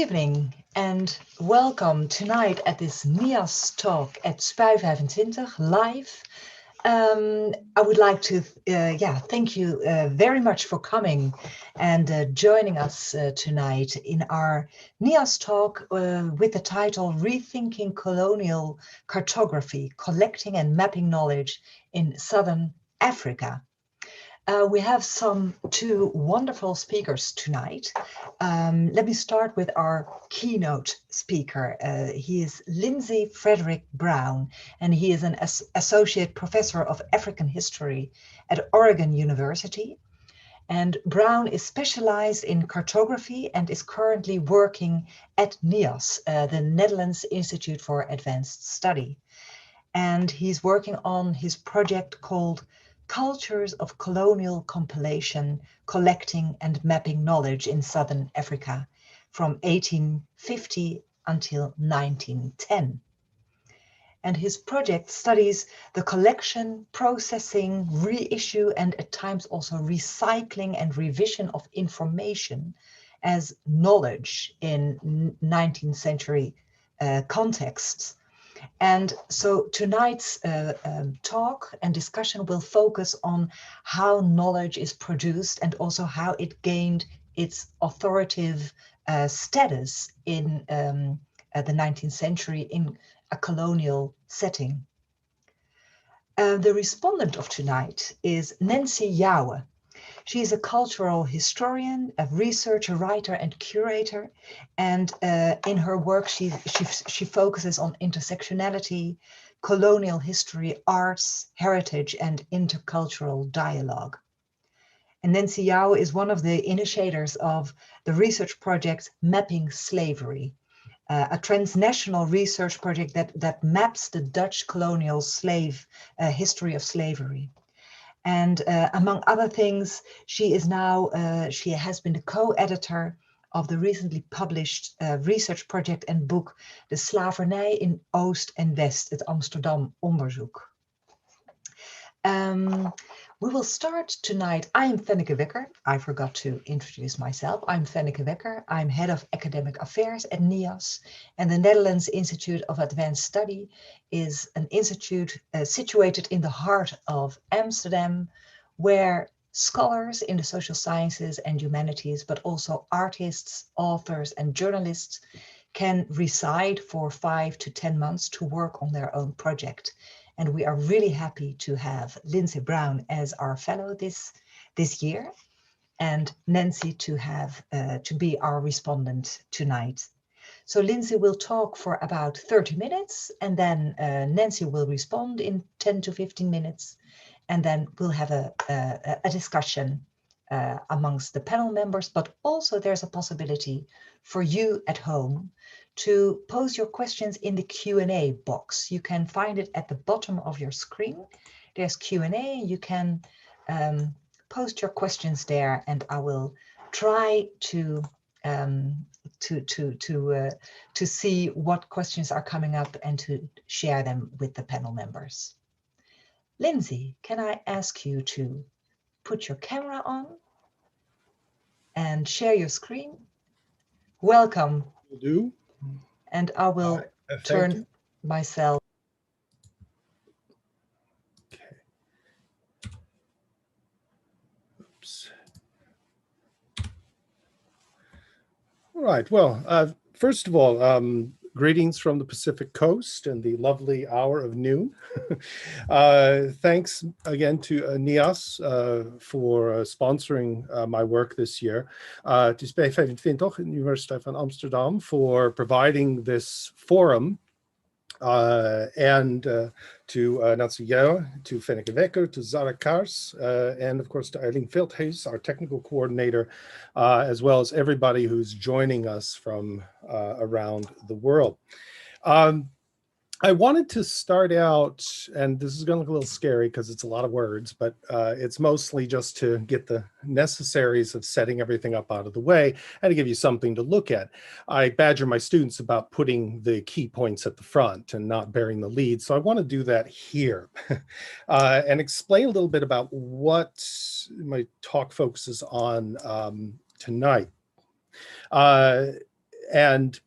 Evening and welcome tonight at this NIAS Talk at Spui 25 live. I would like to thank you very much for coming and joining us tonight in our NIAS Talk with the title Rethinking Colonial Cartography, Collecting and Mapping Knowledge in Southern Africa. We have two wonderful speakers tonight. Let me start with our keynote speaker. He is Lindsay Frederick Brown, and he is an associate professor of African history at Oregon University. And Brown is specialized in cartography and is currently working at NIAS, the Netherlands Institute for Advanced Study. And he's working on his project called Cultures of Colonial Compilation, Collecting and Mapping Knowledge in Southern Africa from 1850 until 1910. And his project studies the collection, processing, reissue, and at times also recycling and revision of information as knowledge in 19th century contexts. And so tonight's talk and discussion will focus on how knowledge is produced and also how it gained its authoritative status in the 19th century in a colonial setting. The respondent of tonight is Nancy Jouwe. She is a cultural historian, a researcher, writer, and curator. And in her work, she focuses on intersectionality, colonial history, arts, heritage, and intercultural dialogue. And Nancy Jouwe is one of the initiators of the research project Mapping Slavery, a transnational research project that maps the Dutch colonial history of slavery. And among other things, she has been the co-editor of the recently published research project and book, De Slavernij in Oost en West, het Amsterdam onderzoek. We will start tonight. I am Fenneke Wekker. I forgot to introduce myself. I'm Fenneke Wekker. I'm head of academic affairs at NIAS, and the Netherlands Institute of Advanced Study is an institute situated in the heart of Amsterdam, where scholars in the social sciences and humanities, but also artists, authors, and journalists can reside for 5 to 10 months to work on their own project. And we are really happy to have Lindsay Brown as our fellow this year, and Nancy to be our respondent tonight. So Lindsay will talk for about 30 minutes, and then Nancy will respond in 10 to 15 minutes, and then we'll have a discussion amongst the panel members, but also there's a possibility for you at home to pose your questions in the Q&A box. You can find it at the bottom of your screen. There's Q&A. You can post your questions there, and I will try to see what questions are coming up and to share them with the panel members. Lindsay, can I ask you to put your camera on and share your screen? Welcome. Will do. And I will turn myself. Okay. Oops. All right. Well, first of all, greetings from the Pacific Coast and the lovely hour of noon. Thanks again to NIAS for sponsoring my work this year. To Spui 25, University of Amsterdam, for providing this forum. And to Nancy Jouwe, to Fenneke Wekker, to Zara Kaars, and of course to Eileen Veldhuis, our technical coordinator, as well as everybody who's joining us from around the world. I wanted to start out, and this is going to look a little scary because it's a lot of words, but it's mostly just to get the necessaries of setting everything up out of the way and to give you something to look at. I badger my students about putting the key points at the front and not bearing the lead, so I want to do that here and explain a little bit about what my talk focuses on tonight. And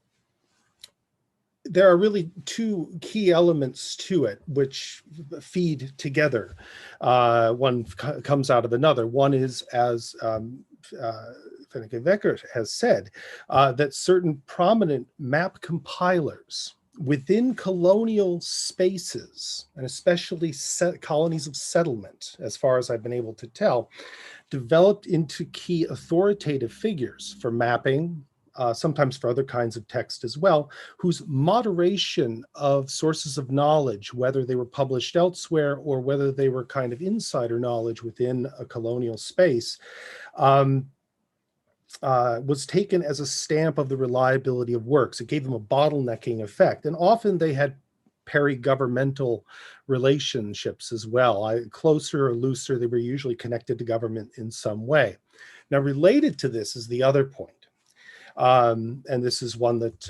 there are really two key elements to it which feed together. One comes out of another. One is, as Frederick has said, that certain prominent map compilers within colonial spaces, and especially colonies of settlement, as far as I've been able to tell, developed into key authoritative figures for mapping, sometimes for other kinds of text as well, whose moderation of sources of knowledge, whether they were published elsewhere or whether they were kind of insider knowledge within a colonial space, was taken as a stamp of the reliability of works. It gave them a bottlenecking effect. And often they had peri-governmental relationships as well. Closer or looser, they were usually connected to government in some way. Now, related to this is the other point. And this is one that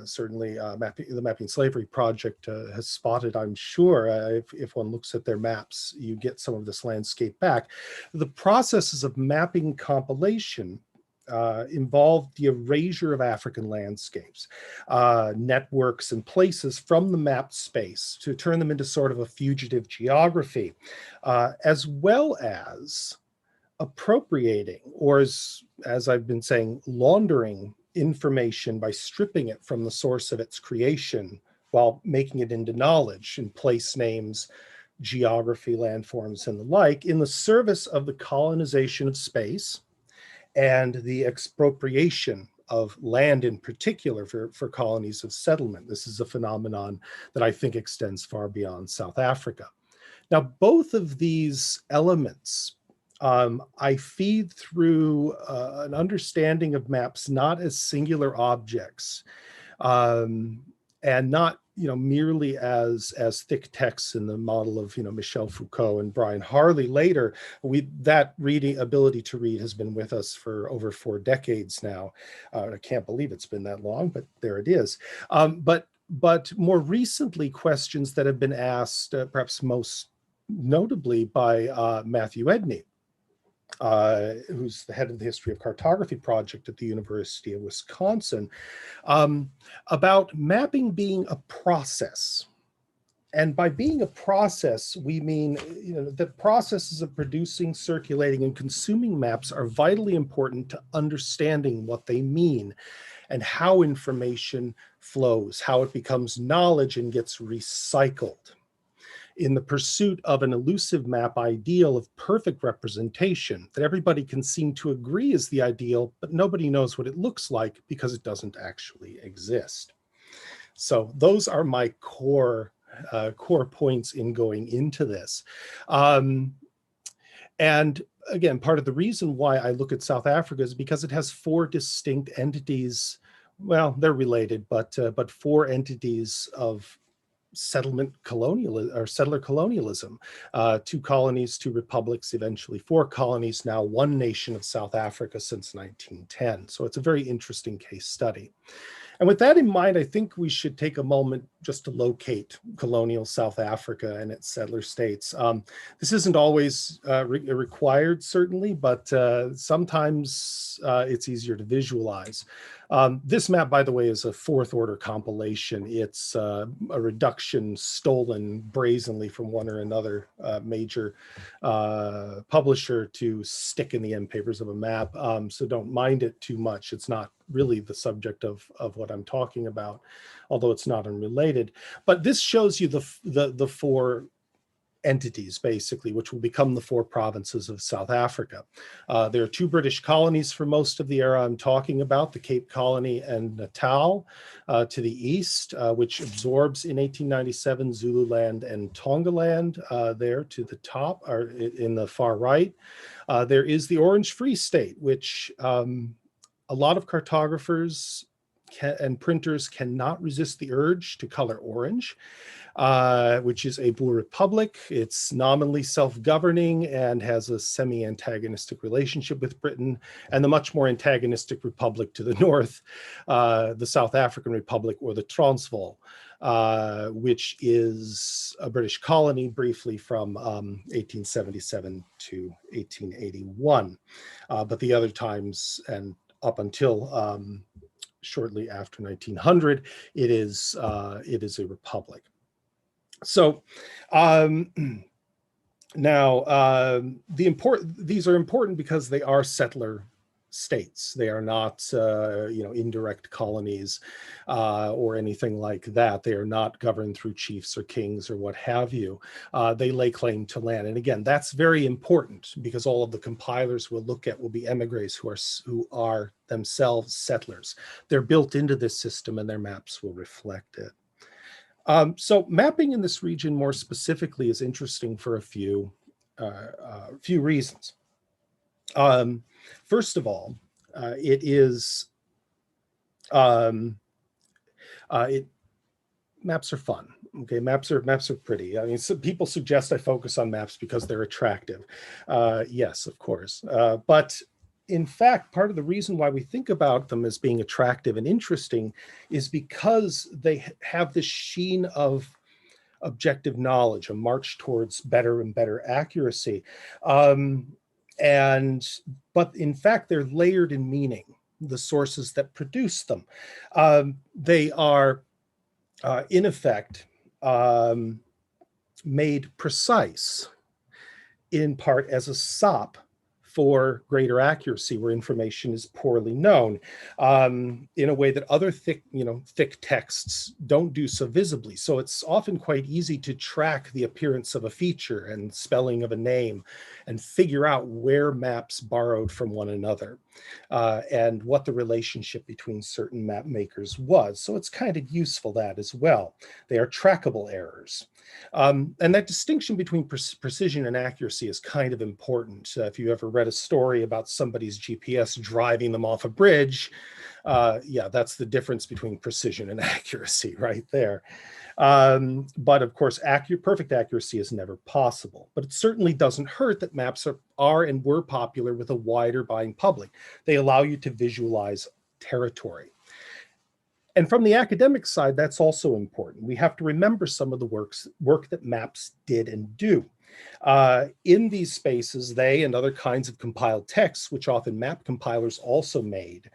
certainly the Mapping Slavery Project has spotted, I'm sure. If one looks at their maps, you get some of this landscape back. The processes of mapping compilation involved the erasure of African landscapes, networks and places from the mapped space to turn them into sort of a fugitive geography, as well as appropriating, or as I've been saying, laundering information by stripping it from the source of its creation while making it into knowledge in place names, geography, landforms, and the like, in the service of the colonization of space and the expropriation of land in particular for colonies of settlement. This is a phenomenon that I think extends far beyond South Africa. Now, both of these elements I feed through an understanding of maps not as singular objects, and not merely as thick texts in the model of Michel Foucault and Brian Harley later. That ability to read has been with us for over 4 decades now. I can't believe it's been that long, but there it is. But more recently, questions that have been asked, perhaps most notably by Matthew Edney, who's the head of the History of Cartography project at the University of Wisconsin, about mapping being a process. And by being a process, we mean that processes of producing, circulating, and consuming maps are vitally important to understanding what they mean and how information flows, how it becomes knowledge and gets recycled. In the pursuit of an elusive map ideal of perfect representation that everybody can seem to agree is the ideal, but nobody knows what it looks like because it doesn't actually exist. So those are my core points in going into this. And again, part of the reason why I look at South Africa is because it has 4 distinct entities. Well, they're related, but 4 entities of settler colonialism, 2 colonies, 2 republics, eventually 4 colonies, now 1 nation of South Africa since 1910. So it's a very interesting case study. And with that in mind, I think we should take a moment just to locate colonial South Africa and its settler states. This isn't always required, certainly, but sometimes it's easier to visualize. This map, by the way, is a 4th order compilation. It's a reduction stolen brazenly from one or another major publisher to stick in the end papers of a map. So don't mind it too much. It's not really the subject of what I'm talking about, although it's not unrelated. But this shows you the 4 entities, basically, which will become the 4 provinces of South Africa. There are 2 British colonies for most of the era I'm talking about, the Cape Colony and Natal to the east, which absorbs in 1897 Zululand and Tongaland there to the top, or in the far right. There is the Orange Free State, which a lot of cartographers and printers cannot resist the urge to color orange, which is a Boer republic. It's nominally self-governing and has a semi-antagonistic relationship with Britain, and the much more antagonistic republic to the north, the South African Republic, or the Transvaal, which is a British colony briefly from 1877 to 1881. But the other times and up until shortly after 1900, it is a republic. So now these are important because they are settler states. They are not indirect colonies or anything like that. They are not governed through chiefs or kings or what have you. They lay claim to land, and again, that's very important because all of the compilers we'll look at will be emigres who are themselves settlers. They're built into this system, and their maps will reflect it. So mapping in this region more specifically is interesting for a few reasons. First of all, maps are fun. Okay, maps are pretty. I mean, some people suggest I focus on maps because they're attractive. Yes, of course, but in fact, part of the reason why we think about them as being attractive and interesting is because they have this sheen of objective knowledge, a march towards better and better accuracy. But in fact, they're layered in meaning, the sources that produce them. They are, in effect, made precise, in part as a sop for greater accuracy where information is poorly known, in a way that other thick texts don't do so visibly. So it's often quite easy to track the appearance of a feature and spelling of a name and figure out where maps borrowed from one another and what the relationship between certain map makers was. So it's kind of useful that as well. They are trackable errors. And that distinction between precision and accuracy is kind of important. If you ever read a story about somebody's GPS driving them off a bridge, yeah, that's the difference between precision and accuracy right there. But of course, perfect accuracy is never possible. But it certainly doesn't hurt that maps are and were popular with a wider buying public. They allow you to visualize territory. And from the academic side, that's also important. We have to remember some of the work that maps did and do. In these spaces, they and other kinds of compiled texts, which often map compilers also made,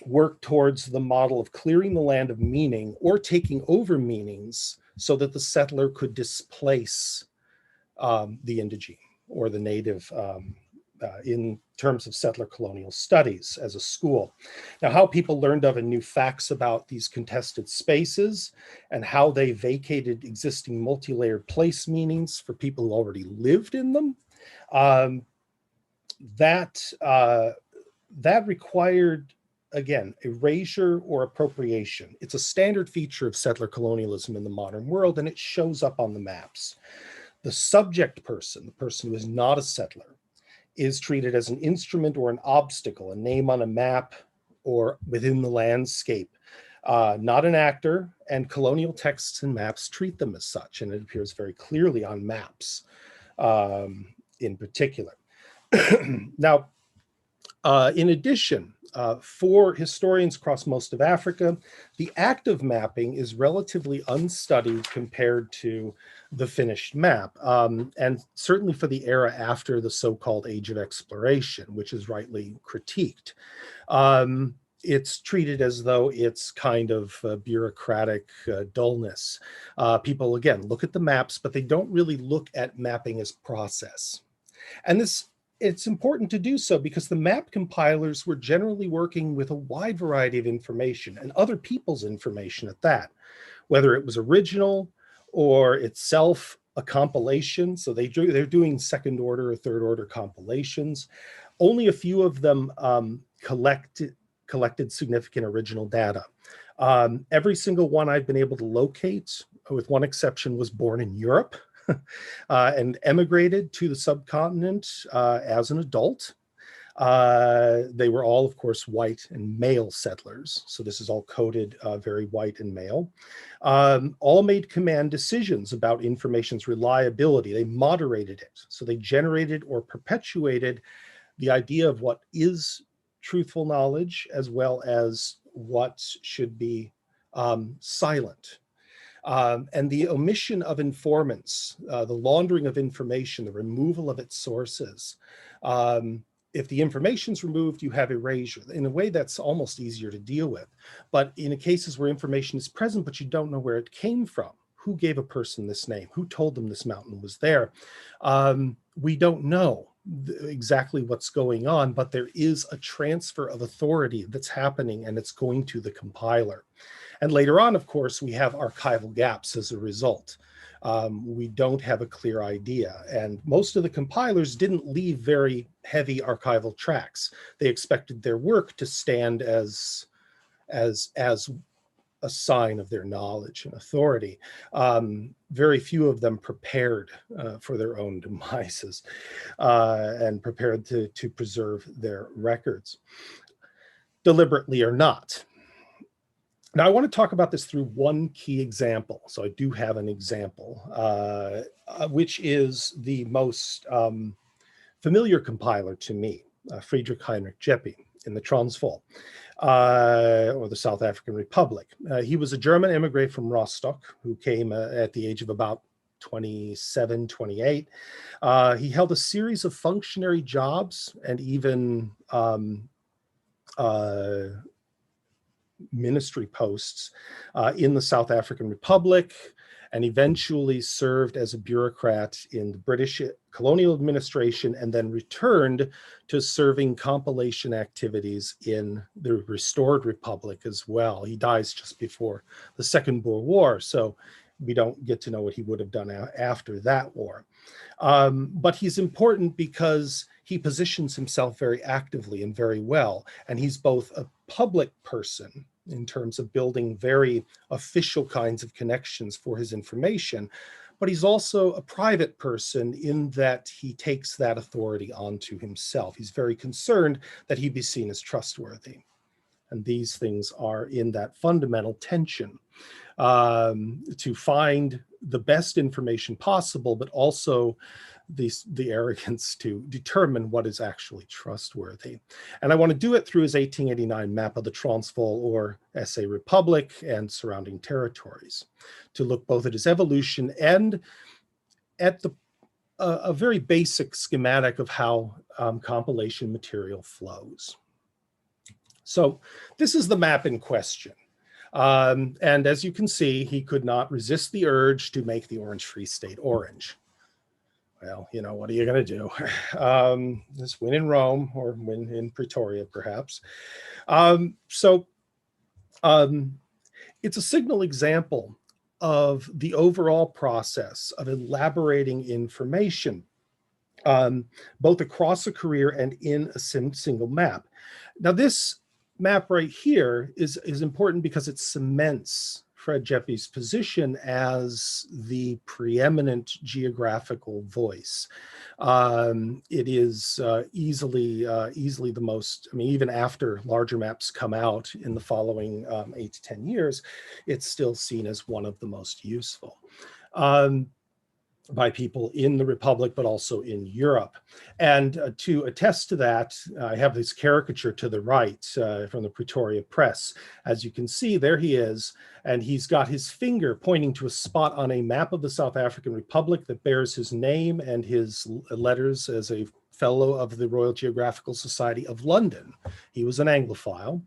work towards the model of clearing the land of meaning or taking over meanings so that the settler could displace the indigene or the native in terms of settler colonial studies as a school. Now, how people learned of and knew facts about these contested spaces and how they vacated existing multi-layered place meanings for people who already lived in them, that required, again, erasure or appropriation. It's a standard feature of settler colonialism in the modern world, and it shows up on the maps. The subject person, the person who is not a settler, is treated as an instrument or an obstacle, a name on a map or within the landscape, not an actor, and colonial texts and maps treat them as such, and it appears very clearly on maps in particular. Now, in addition, for historians across most of Africa, the act of mapping is relatively unstudied compared to the finished map, and certainly for the era after the so-called Age of Exploration, which is rightly critiqued. It's treated as though it's kind of bureaucratic dullness. People, again, look at the maps, but they don't really look at mapping as process. And it's important to do so because the map compilers were generally working with a wide variety of information and other people's information at that, whether it was original or itself a compilation. So they're doing second order or third order compilations. Only a few of them collected significant original data. Every single one I've been able to locate, with one exception, was born in Europe. And emigrated to the subcontinent as an adult. They were all, of course, white and male settlers. So this is all coded very white and male. All made command decisions about information's reliability. They moderated it. So they generated or perpetuated the idea of what is truthful knowledge as well as what should be silent. And the omission of informants, the laundering of information, the removal of its sources, if the information's removed, you have erasure. In a way, that's almost easier to deal with. But in cases where information is present, but you don't know where it came from, who gave a person this name, who told them this mountain was there, we don't know exactly what's going on, but there is a transfer of authority that's happening, and it's going to the compiler. And later on, of course, we have archival gaps as a result. We don't have a clear idea. And most of the compilers didn't leave very heavy archival tracks. They expected their work to stand as a sign of their knowledge and authority. Very few of them prepared for their own demises and prepared to preserve their records, deliberately or not. Now, I want to talk about this through one key example. So I do have an example, which is the most familiar compiler to me, Friedrich Heinrich Jeppe in the Transvaal, or the South African Republic. He was a German emigre from Rostock who came at the age of about 27, 28. He held a series of functionary jobs and even ministry posts in the South African Republic, and eventually served as a bureaucrat in the British colonial administration, and then returned to serving compilation activities in the restored republic as well. He dies just before the Second Boer War, so we don't get to know what he would have done after that war. But he's important because he positions himself very actively and very well, and he's both a public person in terms of building very official kinds of connections for his information, but he's also a private person in that he takes that authority onto himself. He's very concerned that he be seen as trustworthy. And these things are in that fundamental tension to find the best information possible, but also the arrogance to determine what is actually trustworthy. And I want to do it through his 1889 map of the Transvaal or SA Republic and surrounding territories, to look both at his evolution and at a very basic schematic of how compilation material flows. So this is the map in question. And as you can see, he could not resist the urge to make the Orange Free State orange. Well, you know, what are you going to do? Just win in Rome or win in Pretoria, perhaps. It's a signal example of the overall process of elaborating information, both across a career and in a single map. Now, this map right here is important because it cements Fred Jeppe's position as the preeminent geographical voice. It is easily the most, I mean, even after larger maps come out in the following 8 to 10 years, it's still seen as one of the most useful by people in the Republic, but also in Europe. And to attest to that, I have this caricature to the right from the Pretoria Press. As you can see, there he is, and he's got his finger pointing to a spot on a map of the South African Republic that bears his name and his letters as a fellow of the Royal Geographical Society of London. He was an Anglophile,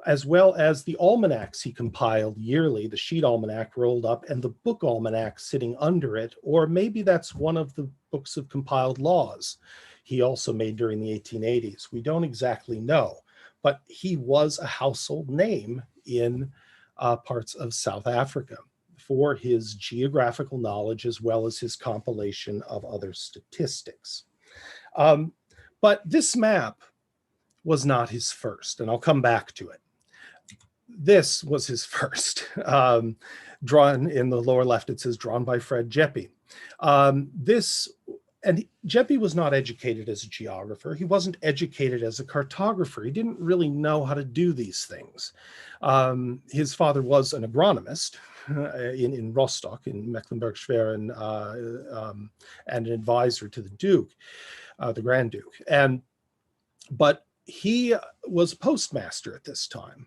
as well as the almanacs he compiled yearly, the sheet almanac rolled up and the book almanac sitting under it, or maybe that's one of the books of compiled laws he also made during the 1880s. We don't exactly know, but he was a household name in parts of South Africa for his geographical knowledge as well as his compilation of other statistics. But this map was not his first, and I'll come back to it. This was his first, drawn in the lower left, it says drawn by Fred Jeppe. And Jeppe was not educated as a geographer. He wasn't educated as a cartographer. He didn't really know how to do these things. His father was an agronomist in Rostock, in Mecklenburg-Schwerin, and an advisor to the Duke, the Grand Duke. But he was postmaster at this time.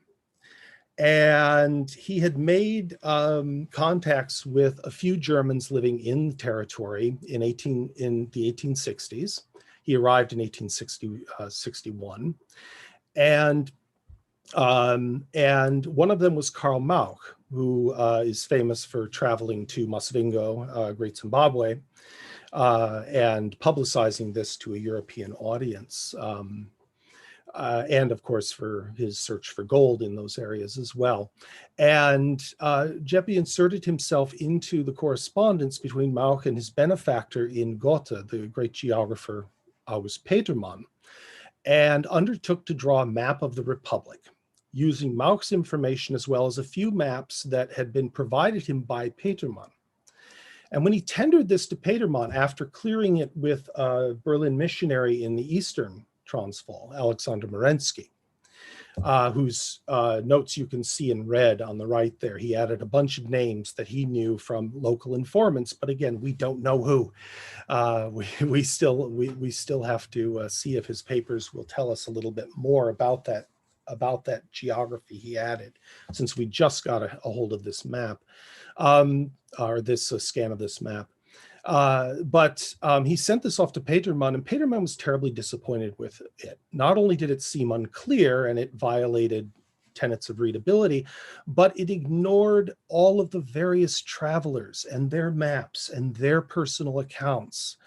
And he had made contacts with a few Germans living in the territory in the 1860s. He arrived in 1861. And one of them was Karl Mauch, who is famous for traveling to Masvingo, Great Zimbabwe, and publicizing this to a European audience. And of course, for his search for gold in those areas as well. And Jeppe inserted himself into the correspondence between Mauch and his benefactor in Gotha, the great geographer August Petermann, and undertook to draw a map of the Republic, using Mauch's information as well as a few maps that had been provided him by Petermann. And when he tendered this to Petermann after clearing it with a Berlin missionary in the Eastern Transvaal, Alexander Merensky, whose notes you can see in red on the right there. He added a bunch of names that he knew from local informants, but again, we don't know who. We still have to see if his papers will tell us a little bit more about that geography he added, since we just got a hold of this map, or this scan of this map. But he sent this off to Petermann, and Petermann was terribly disappointed with it. Not only did it seem unclear and it violated tenets of readability, but it ignored all of the various travelers and their maps and their personal accounts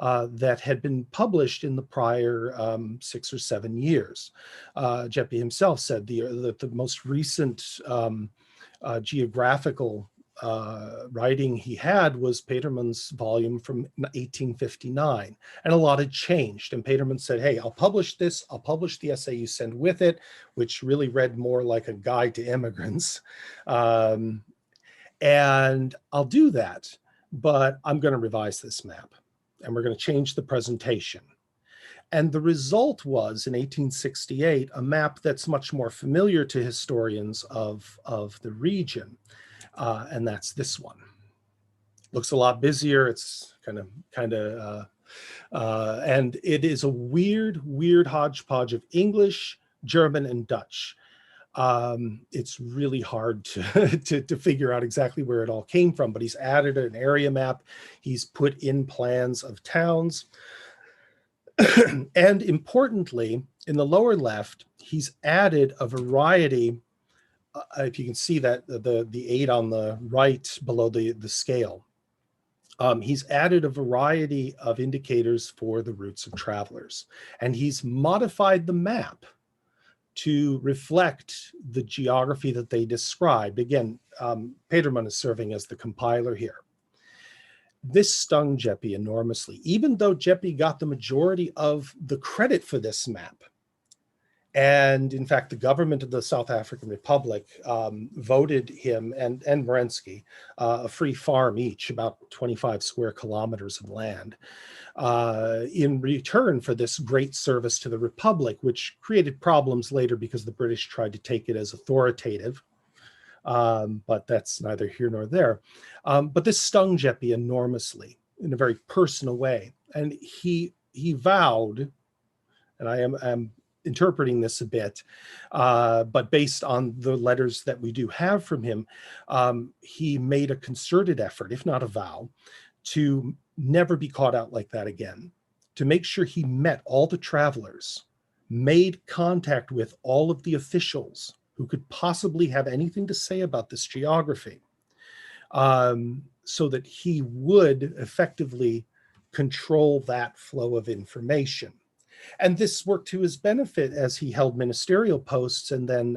that had been published in the prior 6 or 7 years. Jeppe himself said that the most recent geographical writing he had was Petermann's volume from 1859, and a lot had changed. And Petermann said, hey, I'll publish this, I'll publish the essay you send with it, which really read more like a guide to immigrants. And I'll do that, but I'm going to revise this map, and we're going to change the presentation. And the result was, in 1868, a map that's much more familiar to historians of the region. And that's this one. Looks a lot busier. It's kind of, and it is a weird hodgepodge of English, German, and Dutch. It's really hard to figure out exactly where it all came from, but he's added an area map. He's put in plans of towns. And importantly, in the lower left, he's added a variety. If you can see that the 8 on the right below the scale, he's added a variety of indicators for the routes of travelers, and he's modified the map to reflect the geography that they described. Again, Petermann is serving as the compiler here. This stung Jeppe enormously, even though Jeppe got the majority of the credit for this map. And in fact, the government of the South African Republic voted him and Merensky a free farm each, about 25 square kilometers of land, in return for this great service to the Republic, which created problems later because the British tried to take it as authoritative. But that's neither here nor there. But this stung Jeppe enormously in a very personal way. And he vowed, and I am interpreting this a bit, but based on the letters that we do have from him, he made a concerted effort, if not a vow, to never be caught out like that again, to make sure he met all the travelers, made contact with all of the officials who could possibly have anything to say about this geography, so that he would effectively control that flow of information. And this worked to his benefit as he held ministerial posts, and then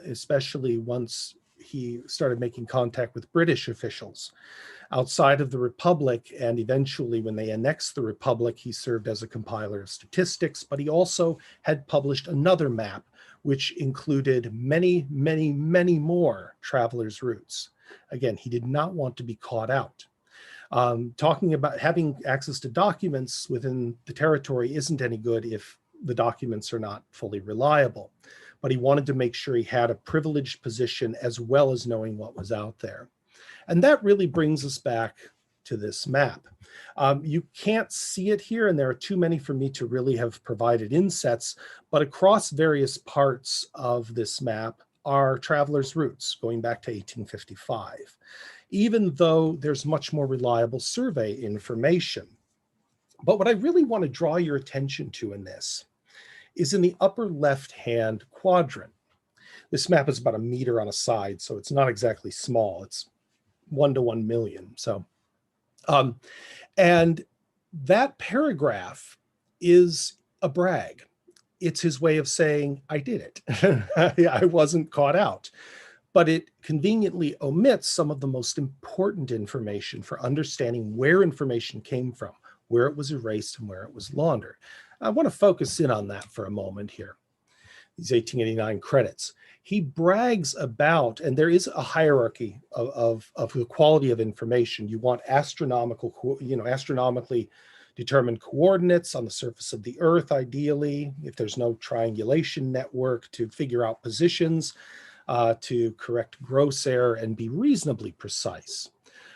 especially once he started making contact with British officials outside of the Republic, and eventually when they annexed the Republic, he served as a compiler of statistics, but he also had published another map which included many, many, many more travelers' routes. Again, he did not want to be caught out. Talking about having access to documents within the territory isn't any good if the documents are not fully reliable. But he wanted to make sure he had a privileged position as well as knowing what was out there. And that really brings us back to this map. You can't see it here, and there are too many for me to really have provided insets, but across various parts of this map are travelers' routes going back to 1855. Even though there's much more reliable survey information. But what I really want to draw your attention to in this is in the upper left-hand quadrant. This map is about 1 meter on a side, so it's not exactly small. It's 1 to 1 million. So, and that paragraph is a brag. It's his way of saying, I did it. I wasn't caught out. But it conveniently omits some of the most important information for understanding where information came from, where it was erased and where it was laundered. I want to focus in on that for a moment here. These 1889 credits. He brags about, and there is a hierarchy of the quality of information. You want astronomically determined coordinates on the surface of the Earth, ideally, if there's no triangulation network to figure out positions, to correct gross error and be reasonably precise.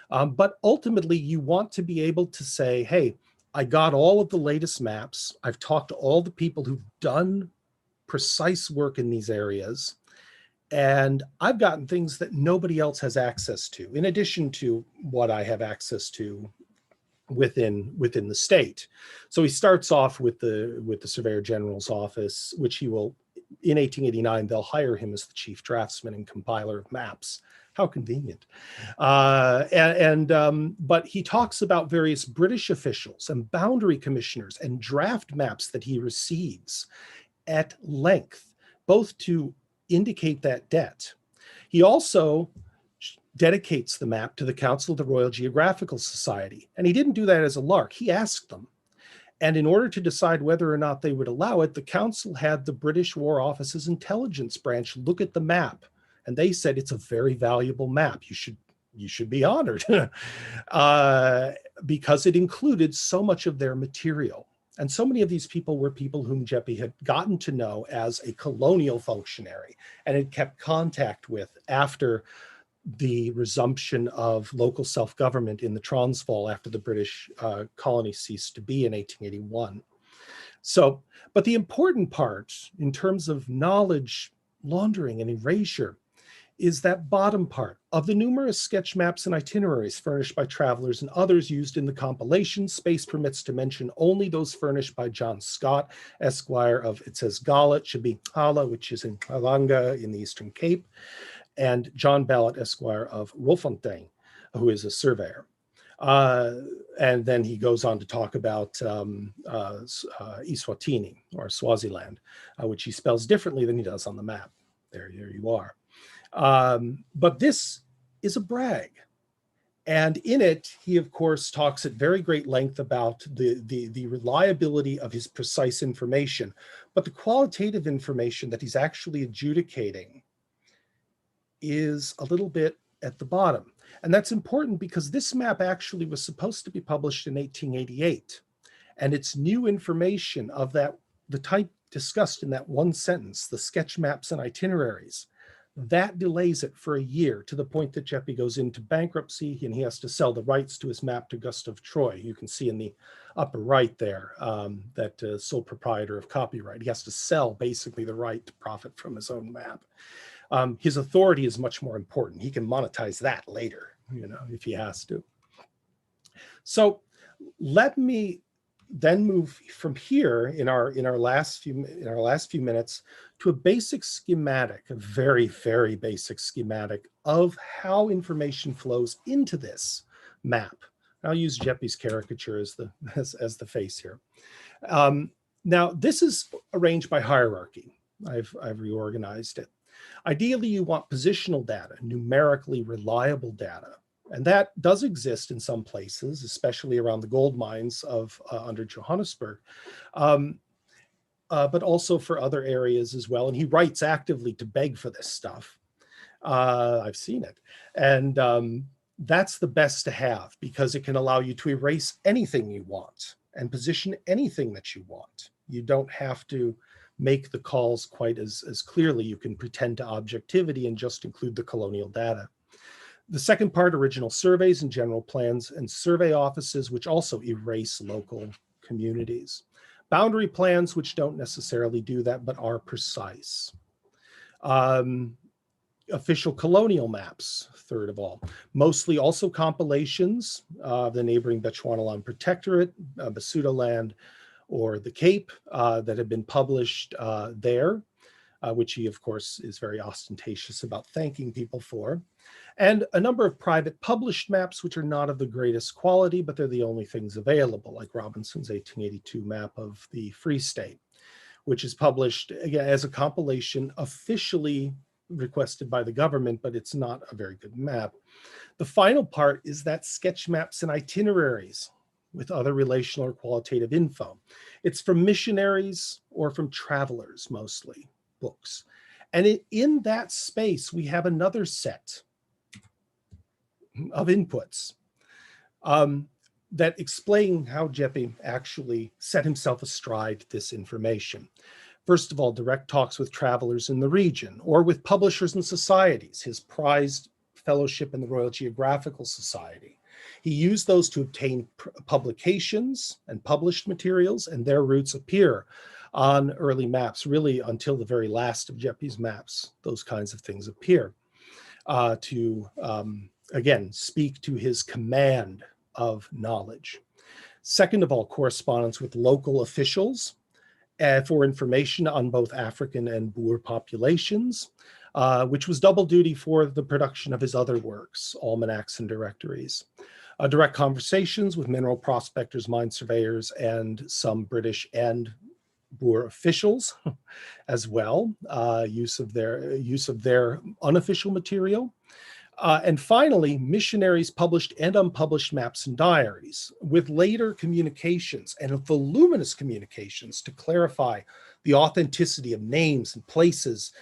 But ultimately, you want to be able to say, hey, I got all of the latest maps. I've talked to all the people who've done precise work in these areas. And I've gotten things that nobody else has access to, in addition to what I have access to within the state. So he starts off with the Surveyor General's office, which he will, in 1889, they'll hire him as the chief draftsman and compiler of maps. How convenient. But he talks about various British officials and boundary commissioners and draft maps that he receives at length, both to indicate that debt. He also dedicates the map to the Council of the Royal Geographical Society. And he didn't do that as a lark. He asked them. And in order to decide whether or not they would allow it, the council had the British War Office's intelligence branch look at the map. And they said, it's a very valuable map. You should be honored because it included so much of their material. And so many of these people were people whom Jeppe had gotten to know as a colonial functionary and had kept contact with after the resumption of local self-government in the Transvaal after the British colony ceased to be in 1881. So, but the important part in terms of knowledge laundering and erasure is that bottom part of the numerous sketch maps and itineraries furnished by travelers and others used in the compilation. Space permits to mention only those furnished by John Scott, Esquire of, it says Gala, it should be Hala, which is in Halanga in the Eastern Cape, and John Ballot, Esquire of Wolfontein, who is a surveyor. And then he goes on to talk about Eswatini, or Swaziland, which he spells differently than he does on the map. There you are. But this is a brag. And in it, he, of course, talks at very great length about the reliability of his precise information, but the qualitative information that he's actually adjudicating is a little bit at the bottom. And that's important because this map actually was supposed to be published in 1888. And it's new information of that, the type discussed in that one sentence, the sketch maps and itineraries. That delays it for a year to the point that Jeppe goes into bankruptcy and he has to sell the rights to his map to Gustav Troy. You can see in the upper right there, that sole proprietor of copyright. He has to sell basically the right to profit from his own map. His authority is much more important. He can monetize that later, if he has to. So let me then move from here in our last few minutes to a basic schematic, a very, very basic schematic of how information flows into this map. I'll use Jeppe's caricature as the face here. Now this is arranged by hierarchy. I've reorganized it. Ideally, you want positional data, numerically reliable data. And that does exist in some places, especially around the gold mines of under Johannesburg, but also for other areas as well. And he writes actively to beg for this stuff. I've seen it. And that's the best to have because it can allow you to erase anything you want and position anything that you want. You don't have to make the calls quite as clearly. You can pretend to objectivity and just include the colonial data. The second part, original surveys and general plans and survey offices, which also erase local communities. Boundary plans, which don't necessarily do that, but are precise. official colonial maps, third of all, mostly also compilations of the neighboring Bechuanaland Protectorate, Basutoland, or the Cape that have been published there, which he, of course, is very ostentatious about thanking people for. And a number of private published maps, which are not of the greatest quality, but they're the only things available, like Robinson's 1882 map of the Free State, which is published again as a compilation officially requested by the government, but it's not a very good map. The final part is that sketch maps and itineraries with other relational or qualitative info. It's from missionaries or from travelers, mostly books. And in that space, we have another set of inputs that explain how Jeppe actually set himself astride this information. First of all, direct talks with travelers in the region or with publishers and societies, his prized fellowship in the Royal Geographical Society. He used those to obtain publications and published materials, and their roots appear on early maps, really until the very last of Jeppe's maps. Those kinds of things appear to, again, speak to his command of knowledge. Second of all, correspondence with local officials for information on both African and Boer populations, which was double duty for the production of his other works, almanacs and directories. Direct conversations with mineral prospectors, mine surveyors, and some British and Boer officials as well, use of their unofficial material. And finally, missionaries published and unpublished maps and diaries with later communications and voluminous communications to clarify the authenticity of names and places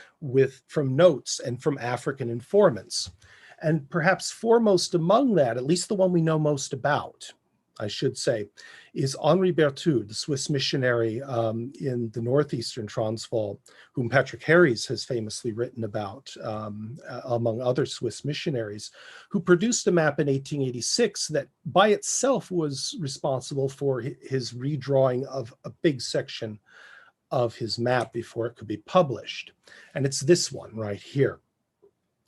from notes and from African informants. And perhaps foremost among that, at least the one we know most about, I should say, is Henri Bertoud, the Swiss missionary in the northeastern Transvaal, whom Patrick Harries has famously written about, among other Swiss missionaries, who produced a map in 1886 that by itself was responsible for his redrawing of a big section of his map before it could be published. And it's this one right here.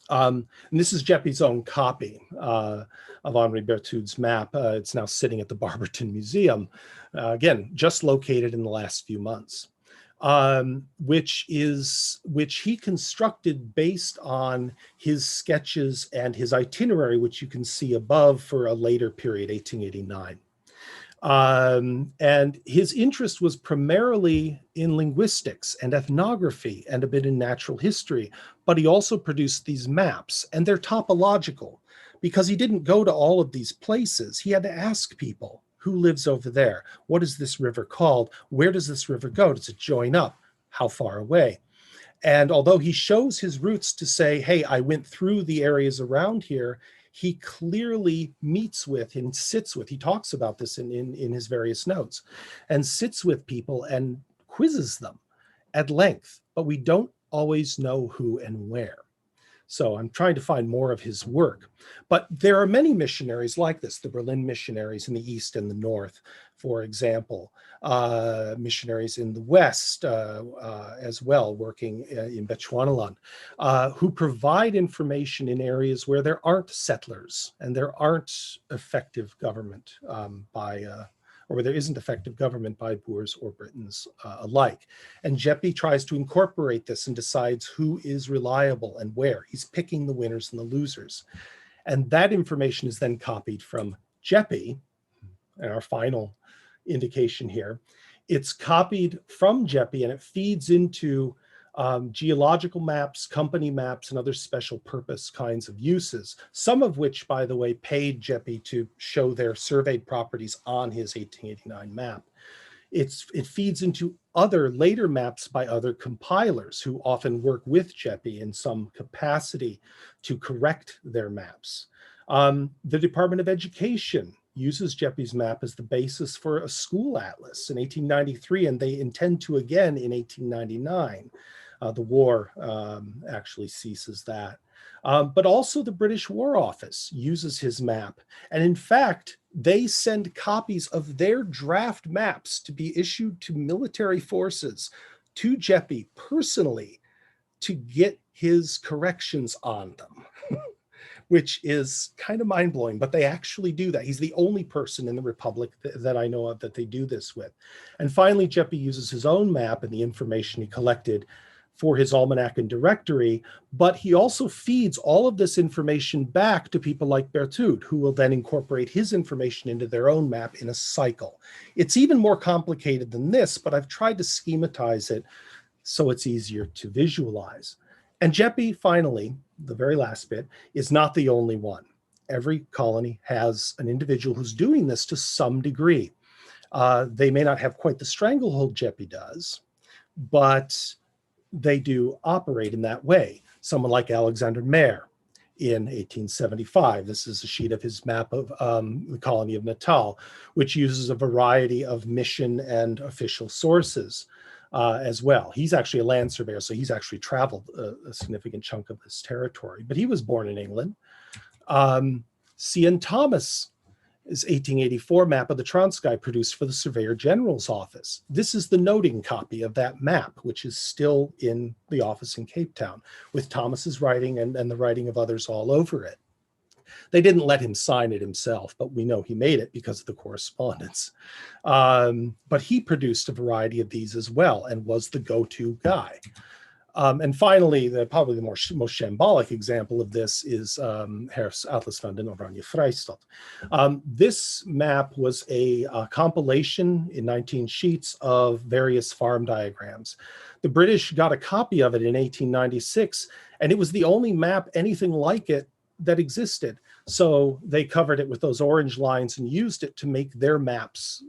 And this is Jeppe's own copy of Henri Bertoud's map. It's now sitting at the Barberton Museum, again, just located in the last few months, which he constructed based on his sketches and his itinerary, which you can see above for a later period, 1889. And his interest was primarily in linguistics and ethnography and a bit in natural history, but he also produced these maps, and they're topological because he didn't go to all of these places. He had to ask people, who lives over there? What is this river called? Where does this river go? Does it join up? How far away? And although he shows his roots to say, hey, I went through the areas around here, he clearly meets with and sits with, he talks about this in his various notes, and sits with people and quizzes them at length, but we don't always know who and where. So I'm trying to find more of his work. But there are many missionaries like this, the Berlin missionaries in the East and the North, for example, missionaries in the West as well, working in Bechuanaland, who provide information in areas where there aren't settlers and there aren't effective government or where there isn't effective government by Boers or Britons alike. And Jeppe tries to incorporate this and decides who is reliable and where. He's picking the winners and the losers. And that information is then copied from Jeppe, and our final indication here. It's copied from Jeppe and it feeds into geological maps, company maps, and other special purpose kinds of uses, some of which, by the way, paid Jeppe to show their surveyed properties on his 1889 map. It feeds into other later maps by other compilers who often work with Jeppe in some capacity to correct their maps. The Department of Education uses Jeppe's map as the basis for a school atlas in 1893, and they intend to again in 1899. The war actually ceases that. But also the British War Office uses his map. And in fact, they send copies of their draft maps to be issued to military forces, to Jeppe personally, to get his corrections on them, which is kind of mind-blowing, but they actually do that. He's the only person in the Republic that I know of that they do this with. And finally, Jeppe uses his own map and the information he collected for his almanac and directory, but he also feeds all of this information back to people like Bertoud, who will then incorporate his information into their own map in a cycle. It's even more complicated than this, but I've tried to schematize it so it's easier to visualize. And Jeppe, finally, the very last bit, is not the only one. Every colony has an individual who's doing this to some degree. They may not have quite the stranglehold Jeppe does, but they do operate in that way. Someone like Alexander Mayer in 1875. This is a sheet of his map of the colony of Natal, which uses a variety of mission and official sources as well. He's actually a land surveyor, so he's actually traveled a significant chunk of this territory, but he was born in England. C.N. Thomas' 1884 map of the Transkei produced for the Surveyor General's office. This is the noting copy of that map, which is still in the office in Cape Town, with Thomas's writing and the writing of others all over it. They didn't let him sign it himself, but we know he made it because of the correspondence. But he produced a variety of these as well and was the go-to guy. And finally, probably the most shambolic example of this is Herf's Atlas van den Oranje Vrijstaat. This map was a compilation in 19 sheets of various farm diagrams. The British got a copy of it in 1896, and it was the only map anything like it that existed. So they covered it with those orange lines and used it to make their maps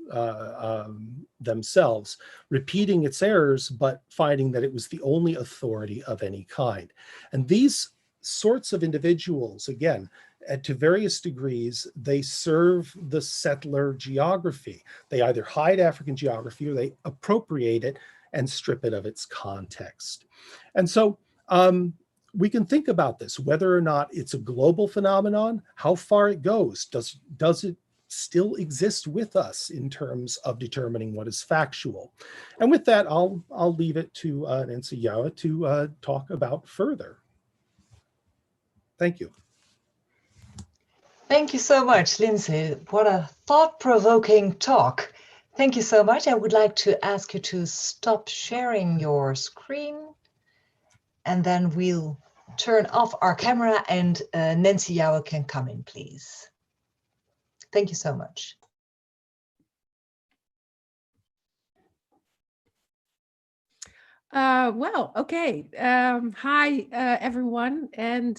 themselves, repeating its errors, but finding that it was the only authority of any kind. And these sorts of individuals, again, to various degrees, they serve the settler geography. They either hide African geography or they appropriate it and strip it of its context. And so, we can think about this, whether or not it's a global phenomenon, how far it goes. Does it still exist with us in terms of determining what is factual? And with that, I'll leave it to Nancy Yawa to talk about further. Thank you. Thank you so much, Lindsay. What a thought-provoking talk. Thank you so much. I would like to ask you to stop sharing your screen, and then we'll turn off our camera and Nancy Yawa can come in, please. Thank you so much. Well, okay. Hi, everyone. And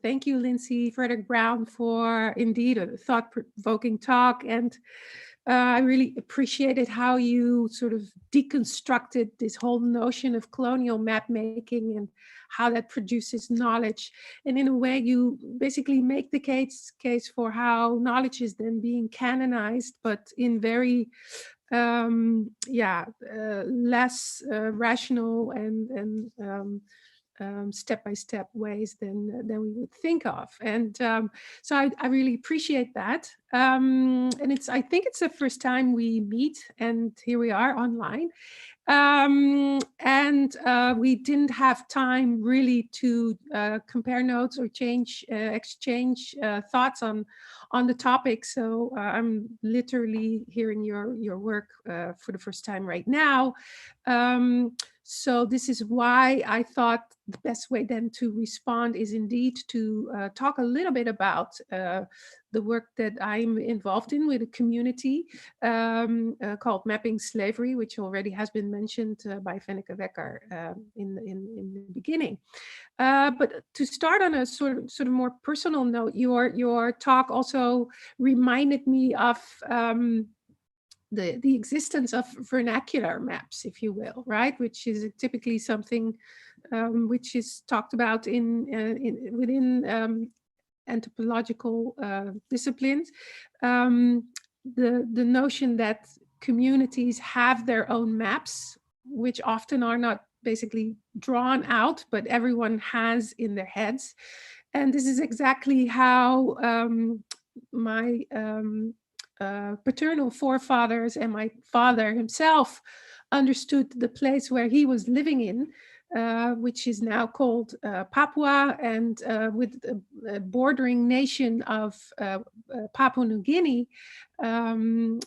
thank you, Lindsay, Frederick Brown, for indeed a thought-provoking talk. And I really appreciated how you sort of deconstructed this whole notion of colonial map making and how that produces knowledge. And in a way, you basically make the case for how knowledge is then being canonized, but in very less rational and step-by-step ways than we would think of. And so I really appreciate that. And I think it's the first time we meet, and here we are online. We didn't have time really to compare notes or exchange thoughts on the topic. So I'm literally hearing your work for the first time right now. So this is why I thought the best way then to respond is indeed to talk a little bit about the work that I'm involved in with a community called Mapping Slavery, which already has been mentioned by Fenneke Wekker in the beginning. But to start on a sort of more personal note, your talk also reminded me of the existence of vernacular maps, if you will, right? Which is typically something which is talked about within anthropological disciplines. The notion that communities have their own maps, which often are not basically drawn out, but everyone has in their heads. And this is exactly how my paternal forefathers and my father himself understood the place where he was living in. which is now called Papua, and with the bordering nation of Papua New Guinea. And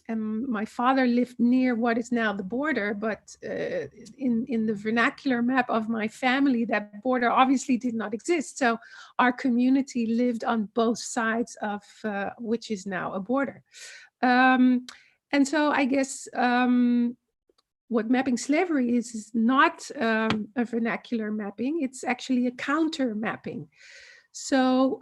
my father lived near what is now the border, but in the vernacular map of my family, that border obviously did not exist. So our community lived on both sides of which is now a border. And so I guess what mapping slavery is not a vernacular mapping, it's actually a counter mapping. So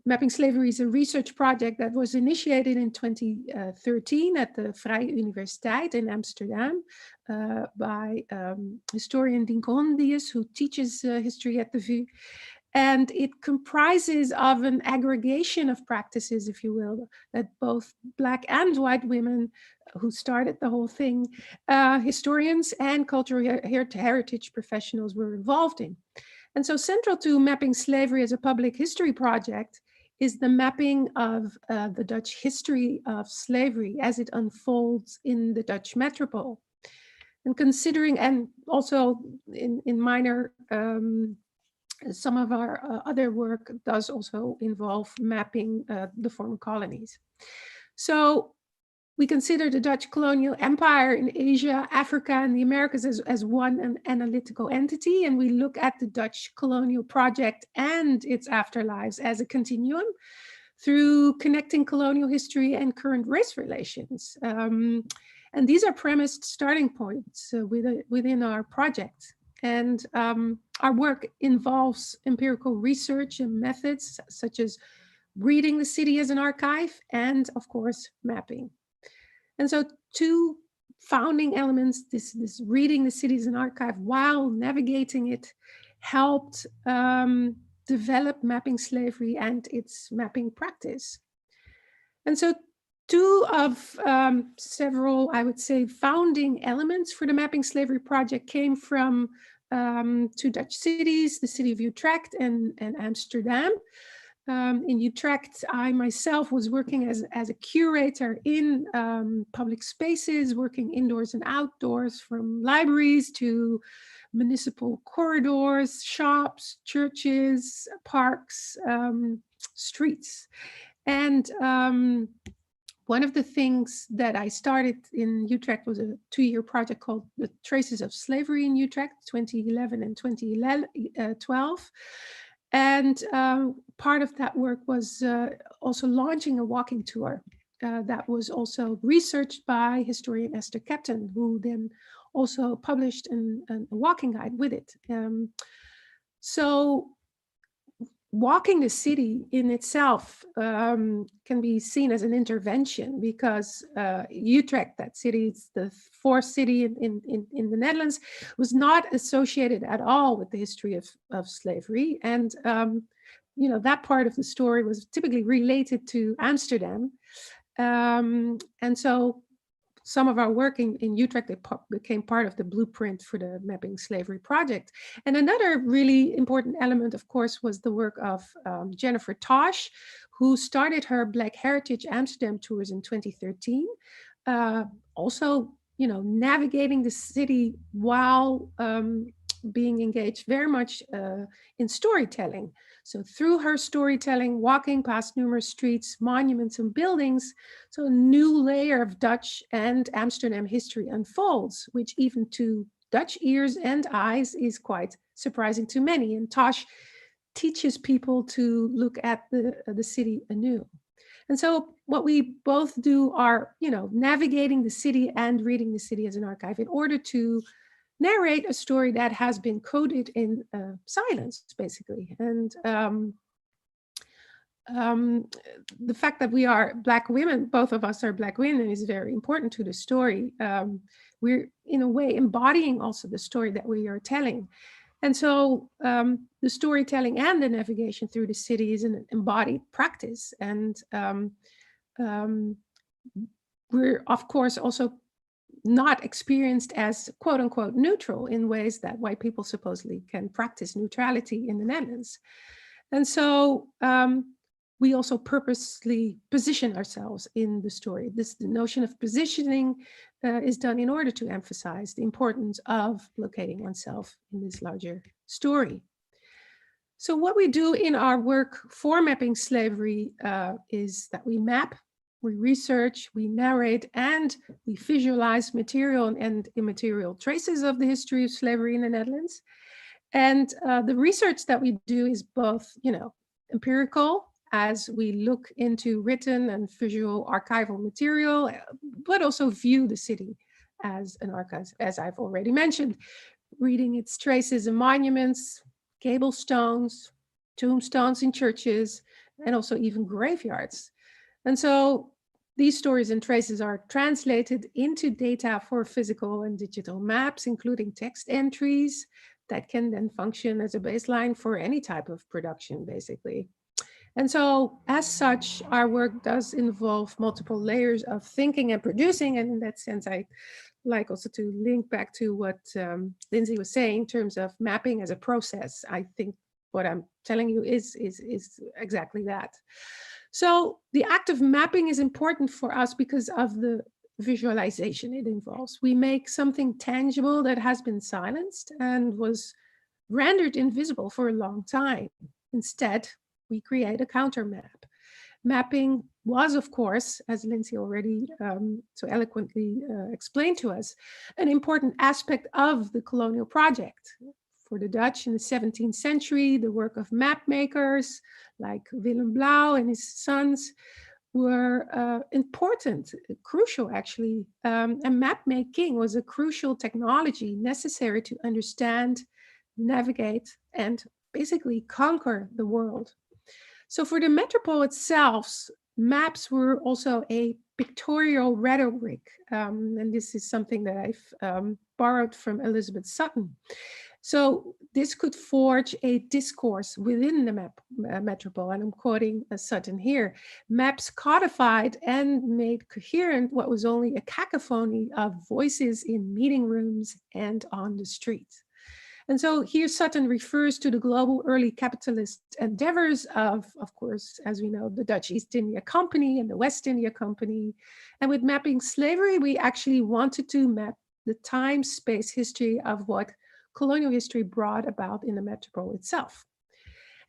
mapping slavery is a research project that was initiated in 2013 at the Vrije Universiteit in Amsterdam by historian Dinke Hondius, who teaches history at the VU. And it comprises of an aggregation of practices, if you will, that both Black and white women who started the whole thing, historians and cultural heritage professionals were involved in. And so central to mapping slavery as a public history project is the mapping of the Dutch history of slavery as it unfolds in the Dutch metropole. And considering, and also in minor, some of our other work does also involve mapping the former colonies. So we consider the Dutch colonial empire in Asia, Africa, and the Americas as one analytical entity, and we look at the Dutch colonial project and its afterlives as a continuum through connecting colonial history and current race relations. And these are premised starting points within our project. And our work involves empirical research and methods such as reading the city as an archive and, of course, mapping. And so two founding elements, this reading the city as an archive while navigating it, helped develop mapping slavery and its mapping practice. And so two of several, I would say, founding elements for the mapping slavery project came from two Dutch cities, the city of Utrecht and Amsterdam. In Utrecht, I myself was working as a curator in public spaces, working indoors and outdoors, from libraries to municipal corridors, shops, churches, parks, streets. And one of the things that I started in Utrecht was a 2-year project called The Traces of Slavery in Utrecht, 2011 and 2012. And part of that work was also launching a walking tour that was also researched by historian Esther Captain, who then also published a walking guide with it. So walking the city in itself can be seen as an intervention, because Utrecht, that city, is the fourth city in the Netherlands, was not associated at all with the history of slavery. And you know, that part of the story was typically related to Amsterdam. And so some of our work in Utrecht became part of the blueprint for the Mapping Slavery project. And another really important element, of course, was the work of Jennifer Tosh, who started her Black Heritage Amsterdam tours in 2013. Also, you know, navigating the city while being engaged very much in storytelling. So through her storytelling, walking past numerous streets, monuments, and buildings, so a new layer of Dutch and Amsterdam history unfolds, which even to Dutch ears and eyes is quite surprising to many. And Tosh teaches people to look at the city anew. And so what we both do are, you know, navigating the city and reading the city as an archive in order to narrate a story that has been coded in silence, basically. And the fact that we are Black women, both of us are Black women, is very important to the story. We're in a way embodying also the story that we are telling. And so the storytelling and the navigation through the city is an embodied practice. And we're, of course, also not experienced as quote unquote neutral in ways that white people supposedly can practice neutrality in the Netherlands. And so we also purposely position ourselves in the story. The notion of positioning is done in order to emphasize the importance of locating oneself in this larger story. So what we do in our work for mapping slavery is that we map, we research, we narrate, and we visualize material and immaterial traces of the history of slavery in the Netherlands. And the research that we do is both, empirical, as we look into written and visual archival material, but also view the city as an archive, as I've already mentioned, reading its traces and monuments, gable stones, tombstones in churches, and also even graveyards. And so these stories and traces are translated into data for physical and digital maps, including text entries that can then function as a baseline for any type of production, basically. And so as such, our work does involve multiple layers of thinking and producing. And in that sense, I like also to link back to what Lindsay was saying in terms of mapping as a process. I think what I'm telling you is exactly that. So the act of mapping is important for us because of the visualization it involves. We make something tangible that has been silenced and was rendered invisible for a long time. Instead, we create a counter map. Mapping was, of course, as Lindsay already so eloquently explained to us, an important aspect of the colonial project. For the Dutch in the 17th century, the work of map makers like Willem Blauw and his sons were important, crucial actually. And map making was a crucial technology necessary to understand, navigate, and basically conquer the world. So for the metropole itself, maps were also a pictorial rhetoric. And this is something that I've borrowed from Elizabeth Sutton. So this could forge a discourse within the metropole, and I'm quoting Sutton here. Maps codified and made coherent what was only a cacophony of voices in meeting rooms and on the street. And so here Sutton refers to the global early capitalist endeavors of course, as we know, the Dutch East India Company and the West India Company. And with mapping slavery, we actually wanted to map the time, space, history of what colonial history brought about in the metropole itself.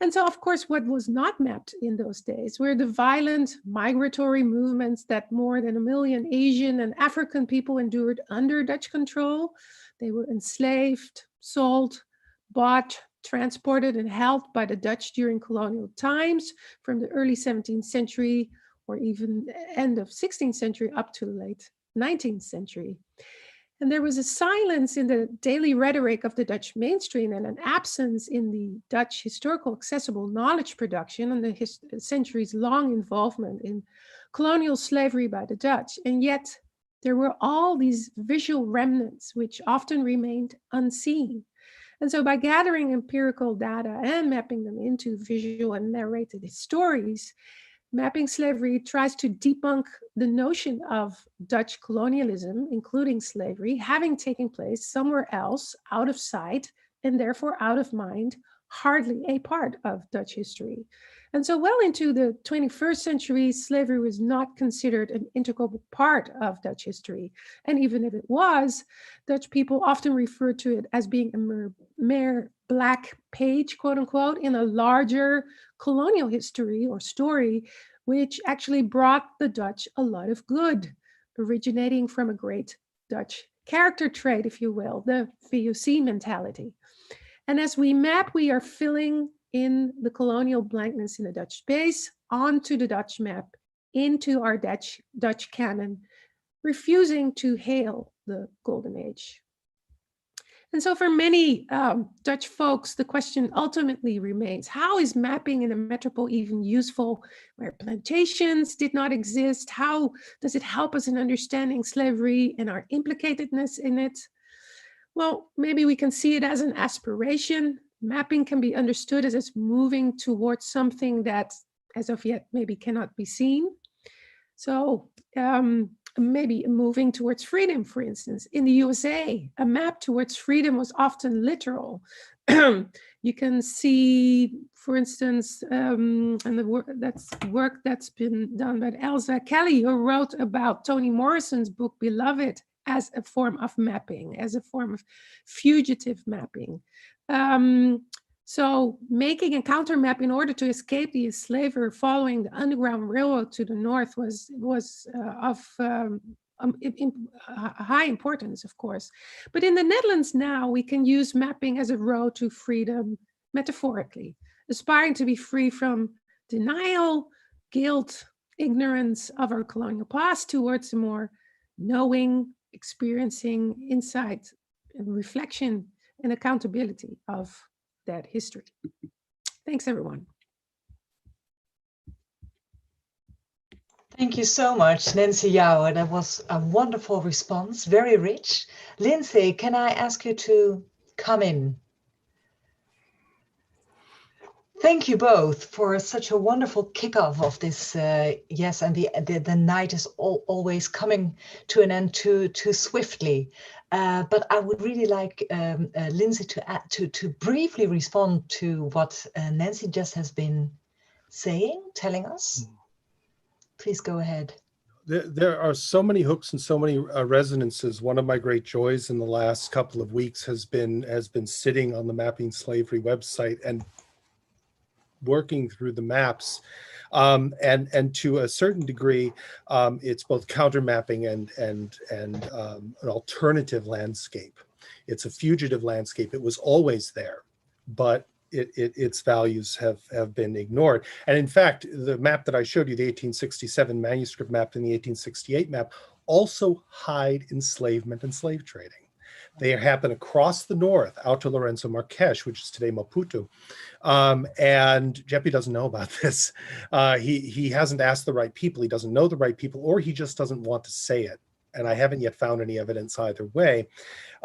And so, of course, what was not mapped in those days were the violent migratory movements that more than 1 million Asian and African people endured under Dutch control. They were enslaved, sold, bought, transported, and held by the Dutch during colonial times from the early 17th century or even end of 16th century up to the late 19th century. And there was a silence in the daily rhetoric of the Dutch mainstream and an absence in the Dutch historical accessible knowledge production and the centuries-long involvement in colonial slavery by the Dutch. And yet there were all these visual remnants which often remained unseen. And so by gathering empirical data and mapping them into visual and narrated stories, mapping slavery tries to debunk the notion of Dutch colonialism, including slavery, having taken place somewhere else, out of sight, and therefore out of mind, hardly a part of Dutch history. And so well into the 21st century, slavery was not considered an integral part of Dutch history. And even if it was, Dutch people often referred to it as being a mere black page, quote unquote, in a larger colonial history or story, which actually brought the Dutch a lot of good, originating from a great Dutch character trait, if you will, the VOC mentality. And as we map, we are filling in the colonial blankness in the Dutch space onto the Dutch map, into our Dutch canon, refusing to hail the Golden Age. And so for many Dutch folks, the question ultimately remains, how is mapping in a metropole even useful where plantations did not exist? How does it help us in understanding slavery and our implicatedness in it? Well, maybe we can see it as an aspiration. Mapping can be understood as it's moving towards something that as of yet maybe cannot be seen. So maybe moving towards freedom, for instance. In the USA, a map towards freedom was often literal. You can see For instance, and the work that's been done by Elsa Kelly, who wrote about Toni Morrison's book Beloved as a form of mapping, as a form of fugitive mapping. So making a counter map in order to escape the enslaver following the Underground Railroad to the north was of high importance, of course. But in the Netherlands now, we can use mapping as a road to freedom metaphorically, aspiring to be free from denial, guilt, ignorance of our colonial past towards a more knowing, experiencing, insight, and reflection and accountability of that history. Thanks, everyone. Thank you so much, Nancy Jouwer. That was a wonderful response, very rich. Lindsay, can I ask you to come in? Thank you both for such a wonderful kickoff of this. Yes, and the night is always coming to an end too swiftly. But I would really like Lindsay to briefly respond to what Nancy just has been saying, telling us. Please go ahead. There are so many hooks and so many resonances. One of my great joys in the last couple of weeks has been sitting on the Mapping Slavery website and working through the maps, and to a certain degree, it's both counter mapping and an alternative landscape. It's a fugitive landscape. It was always there, but its values have been ignored. And in fact, the map that I showed you, the 1867 manuscript map and the 1868 map, also hide enslavement and slave trading. They happen across the north, out to Lorenzo Marques, which is today Maputo. And Jeppy doesn't know about this. He hasn't asked the right people. He doesn't know the right people, or he just doesn't want to say it. And I haven't yet found any evidence either way.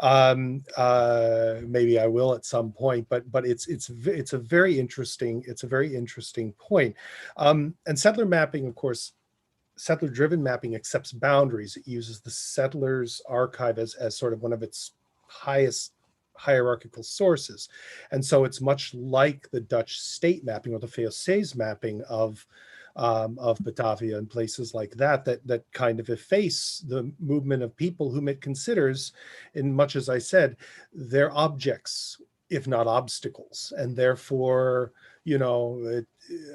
Maybe I will at some point, but it's a very interesting point. And settler mapping, of course, settler-driven mapping accepts boundaries. It uses the settler's archive as sort of one of its highest hierarchical sources. And so it's much like the Dutch state mapping or the Feuillées mapping of Batavia and places like that kind of efface the movement of people whom it considers, in much as I said, they're objects, if not obstacles. And therefore, you know,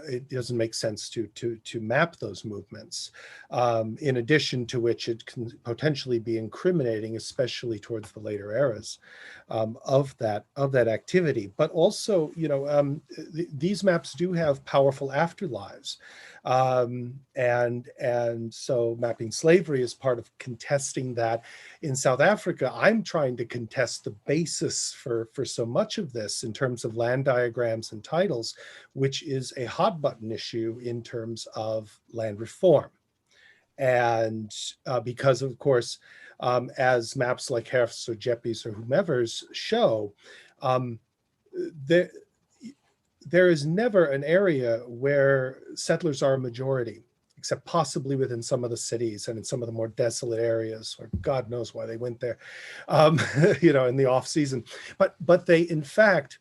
it doesn't make sense to map those movements. In addition to which it can potentially be incriminating, especially towards the later eras of that activity. But also, you know, these maps do have powerful afterlives. And so mapping slavery is part of contesting that. In South Africa, I'm trying to contest the basis for so much of this in terms of land diagrams and titles, which is a hot button issue in terms of land reform. And because, of course, as maps like Herf's or Jeppy's or whomever's show, there is never an area where settlers are a majority, except possibly within some of the cities and in some of the more desolate areas, or God knows why they went there, you know, in the off season. But they, in fact,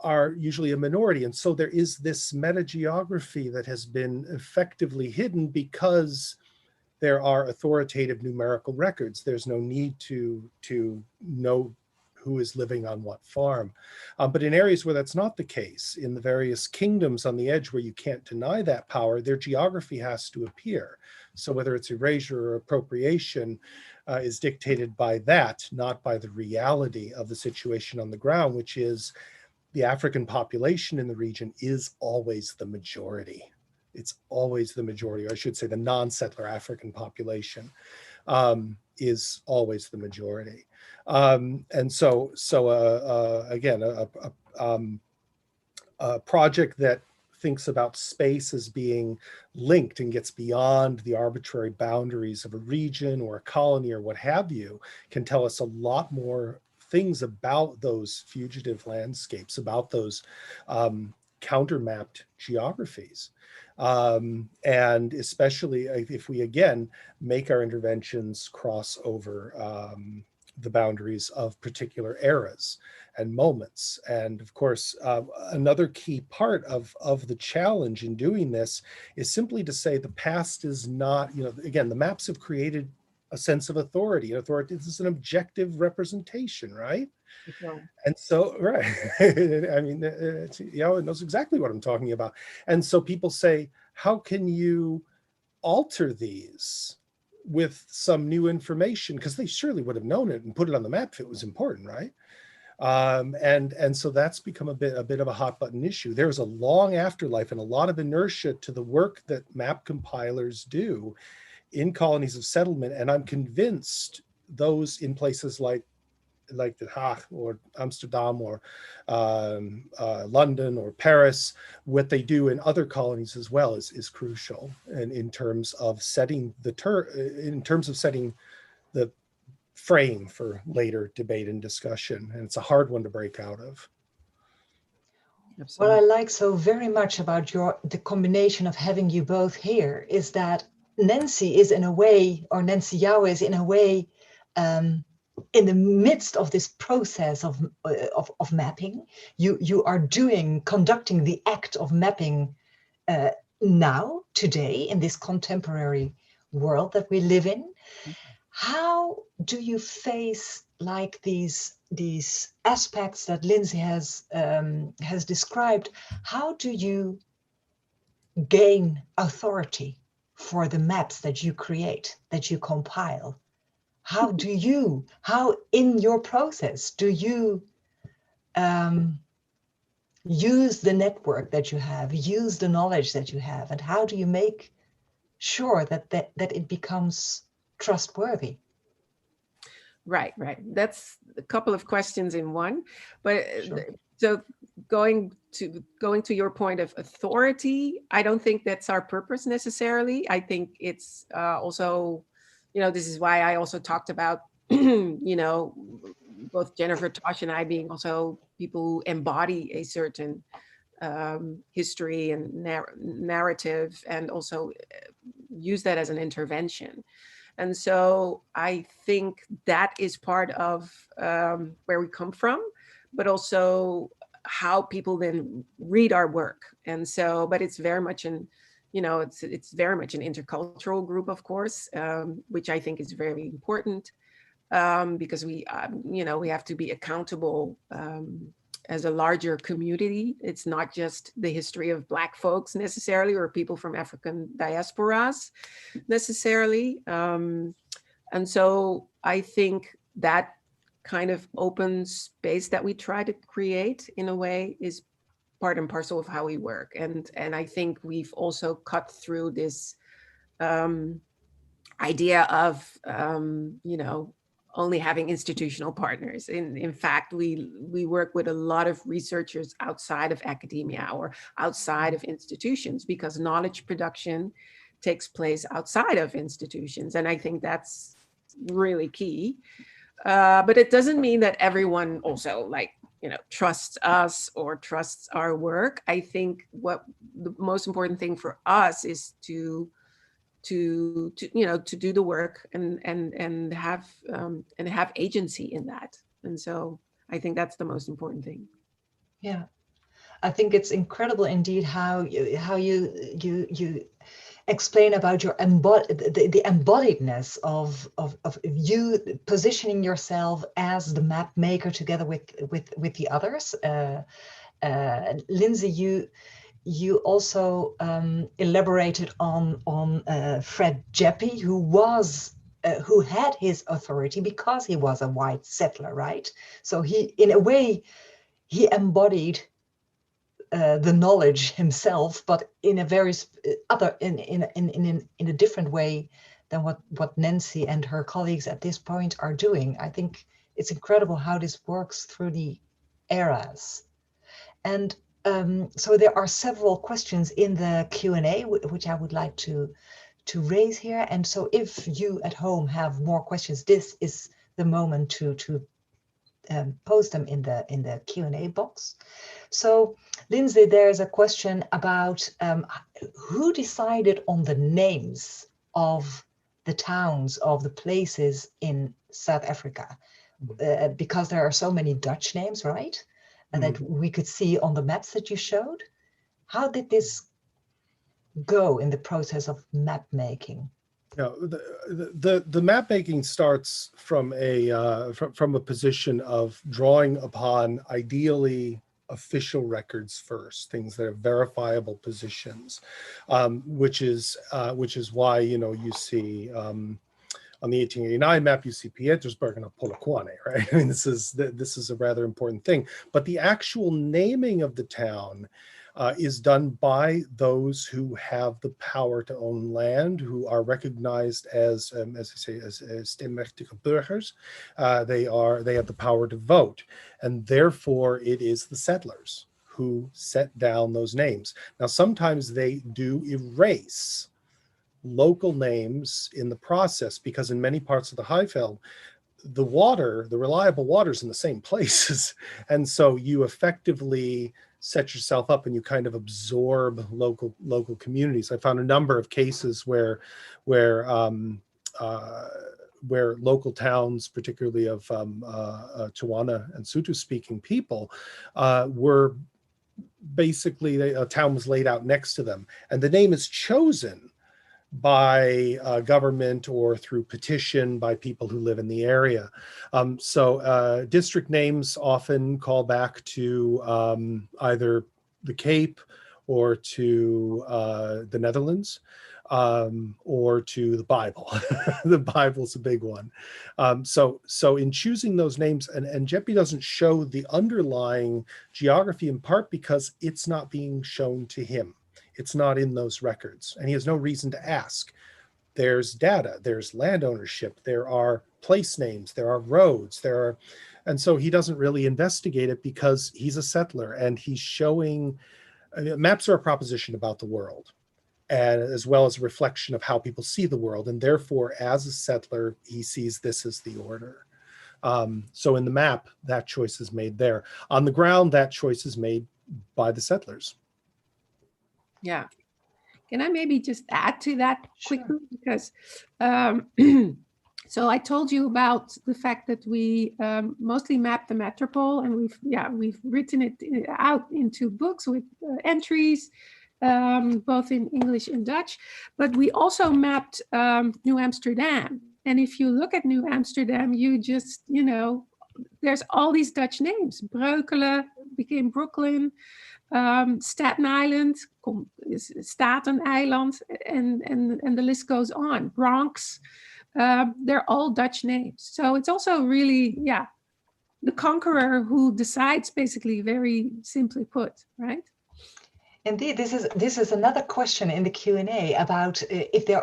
are usually a minority. And so there is this meta-geography that has been effectively hidden because there are authoritative numerical records. There's no need to know who is living on what farm. But in areas where that's not the case, in the various kingdoms on the edge where you can't deny that power, their geography has to appear. So whether it's erasure or appropriation is dictated by that, not by the reality of the situation on the ground, which is the African population in the region is always the majority. It's always the majority, or I should say the non-settler African population is always the majority. And so again, a project that thinks about space as being linked and gets beyond the arbitrary boundaries of a region or a colony or what have you can tell us a lot more things about those fugitive landscapes, about those counter-mapped geographies. And especially if we, again, make our interventions cross over the boundaries of particular eras. and moments. And of course, another key part of the challenge in doing this is simply to say the past is not, again, the maps have created a sense of authority. Authority, this is an objective representation, right? And so, right, I mean, it knows exactly what I'm talking about. And so people say, how can you alter these with some new information? Because they surely would have known it and put it on the map if it was important, right? And so that's become a bit of a hot button issue. There's a long afterlife and a lot of inertia to the work that map compilers do in colonies of settlement. And I'm convinced those in places like The Hague or Amsterdam or London or Paris, what they do in other colonies as well is crucial. And in terms of setting the frame for later debate and discussion, and it's a hard one to break out of. What I like so very much about the combination of having you both here is that Nancy is in a way, or Nancy Yao is in a way, in the midst of this process of mapping. You are conducting the act of mapping now, today, in this contemporary world that we live in. How do you face like these aspects that Lindsay has described? How do you gain authority for the maps that you create, that you compile? How in your process do you use the network that you have, use the knowledge that you have, and how do you make sure that it becomes trustworthy? Right. That's a couple of questions in one. But Sure. So going to your point of authority, I don't think that's our purpose necessarily. I think it's also, this is why I also talked about, both Jennifer, Tosh, and I being also people who embody a certain history and narrative, and also use that as an intervention. And so I think that is part of where we come from, but also how people then read our work. And so, but it's very much it's very much an intercultural group, of course, which I think is very important, because we have to be accountable as a larger community. It's not just the history of Black folks necessarily, or people from African diasporas necessarily. And so I think that kind of open space that we try to create in a way is part and parcel of how we work. And I think we've also cut through this idea of, only having institutional partners. In fact, we work with a lot of researchers outside of academia or outside of institutions, because knowledge production takes place outside of institutions. And I think that's really key. But it doesn't mean that everyone also trusts us or trusts our work. I think what the most important thing for us is to do the work and have agency in that. And so I think that's the most important thing. Yeah, I think it's incredible indeed how you explain about your the embodiedness of you positioning yourself as the map maker together with the others. Lindsay, you also elaborated on Fred Jeppy, who had his authority because he was a white settler, right? So he, in a way, he embodied the knowledge himself, but in a very in a different way than what Nancy and her colleagues at this point are doing. I think it's incredible how this works through the eras. And so there are several questions in the Q&A, which I would like to raise here. And so if you at home have more questions, this is the moment to post them in the Q&A box. So Lindsay, there's a question about who decided on the names of the towns, of the places in South Africa. because there are so many Dutch names, right? And that we could see on the maps that you showed. How did this go in the process of map making? Yeah, the map making starts from a position of drawing upon ideally official records first, things that are verifiable positions, which is why, you know, you see on the 1889 map, you see Pietersburg and Polokwane, right? I mean, this is a rather important thing. But the actual naming of the town is done by those who have the power to own land, who are recognized as I say, as stemrechtelijke burgers. They have the power to vote, and therefore it is the settlers who set down those names. Now, sometimes they do erase local names in the process, because in many parts of the Highveld, the reliable water is in the same places. And so you effectively set yourself up and you kind of absorb local communities. I found a number of cases where local towns, particularly of Tawana and Sutu speaking people, were basically, a town was laid out next to them, and the name is chosen by government or through petition by people who live in the area. So district names often call back to either the Cape or to the Netherlands, or to the Bible. The Bible's a big one. So in choosing those names, and Jeppe doesn't show the underlying geography, in part because it's not being shown to him. It's not in those records, and he has no reason to ask. There's data, there's land ownership, there are place names, there are roads, and so he doesn't really investigate it because he's a settler, and he's showing, maps are a proposition about the world, and as well as a reflection of how people see the world, and therefore, as a settler, he sees this as the order. So in the map, that choice is made there. On the ground, that choice is made by the settlers. Yeah. Can I maybe just add to that quickly? Sure. Because so I told you about the fact that we mostly map the metropole, and we've written it out into books with entries, both in English and Dutch. But we also mapped New Amsterdam. And if you look at New Amsterdam, you just, you know, there's all these Dutch names. Breukelen became Brooklyn. Staten Island, Staten-eiland, and the list goes on. Bronx, they're all Dutch names. So it's also really, the conqueror who decides, basically, very simply put, right? Indeed, this is another question in the Q&A about if there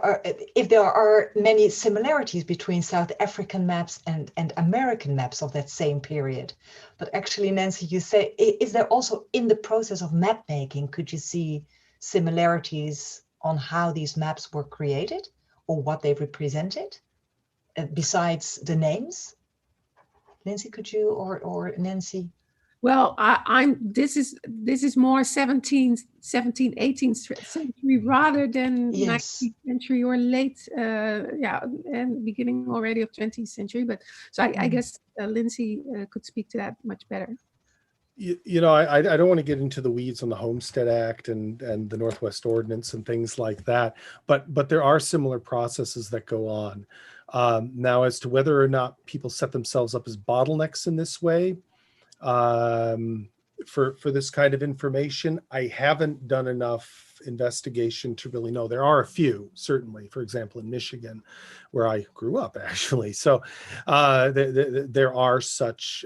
are many similarities between South African maps and American maps of that same period. But actually, Nancy, you say, is there also in the process of map making, could you see similarities on how these maps were created or what they represented besides the names? Lindsay, could you or Nancy? Well, this is more 17th, 18th century rather than 19th century or late, and beginning already of 20th century. But so I guess Lindsay could speak to that much better. You know, I don't want to get into the weeds on the Homestead Act and the Northwest Ordinance and things like that, but there are similar processes that go on. Now, as to whether or not people set themselves up as bottlenecks in this way, for this kind of information, I haven't done enough investigation to really know. There are a few, certainly, for example, in Michigan, where I grew up, actually. So there are such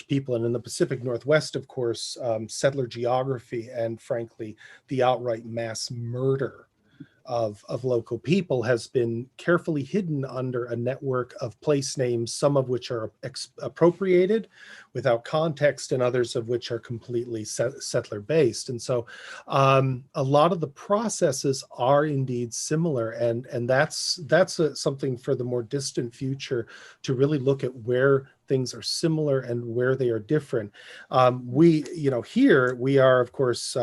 people, and in the Pacific Northwest, of course, settler geography and, frankly, the outright mass murder of local people has been carefully hidden under a network of place names, some of which are appropriated without context, and others of which are completely settler based. And so a lot of the processes are indeed similar, and that's something for the more distant future to really look at where things are similar and where they are different. Here we are, of course,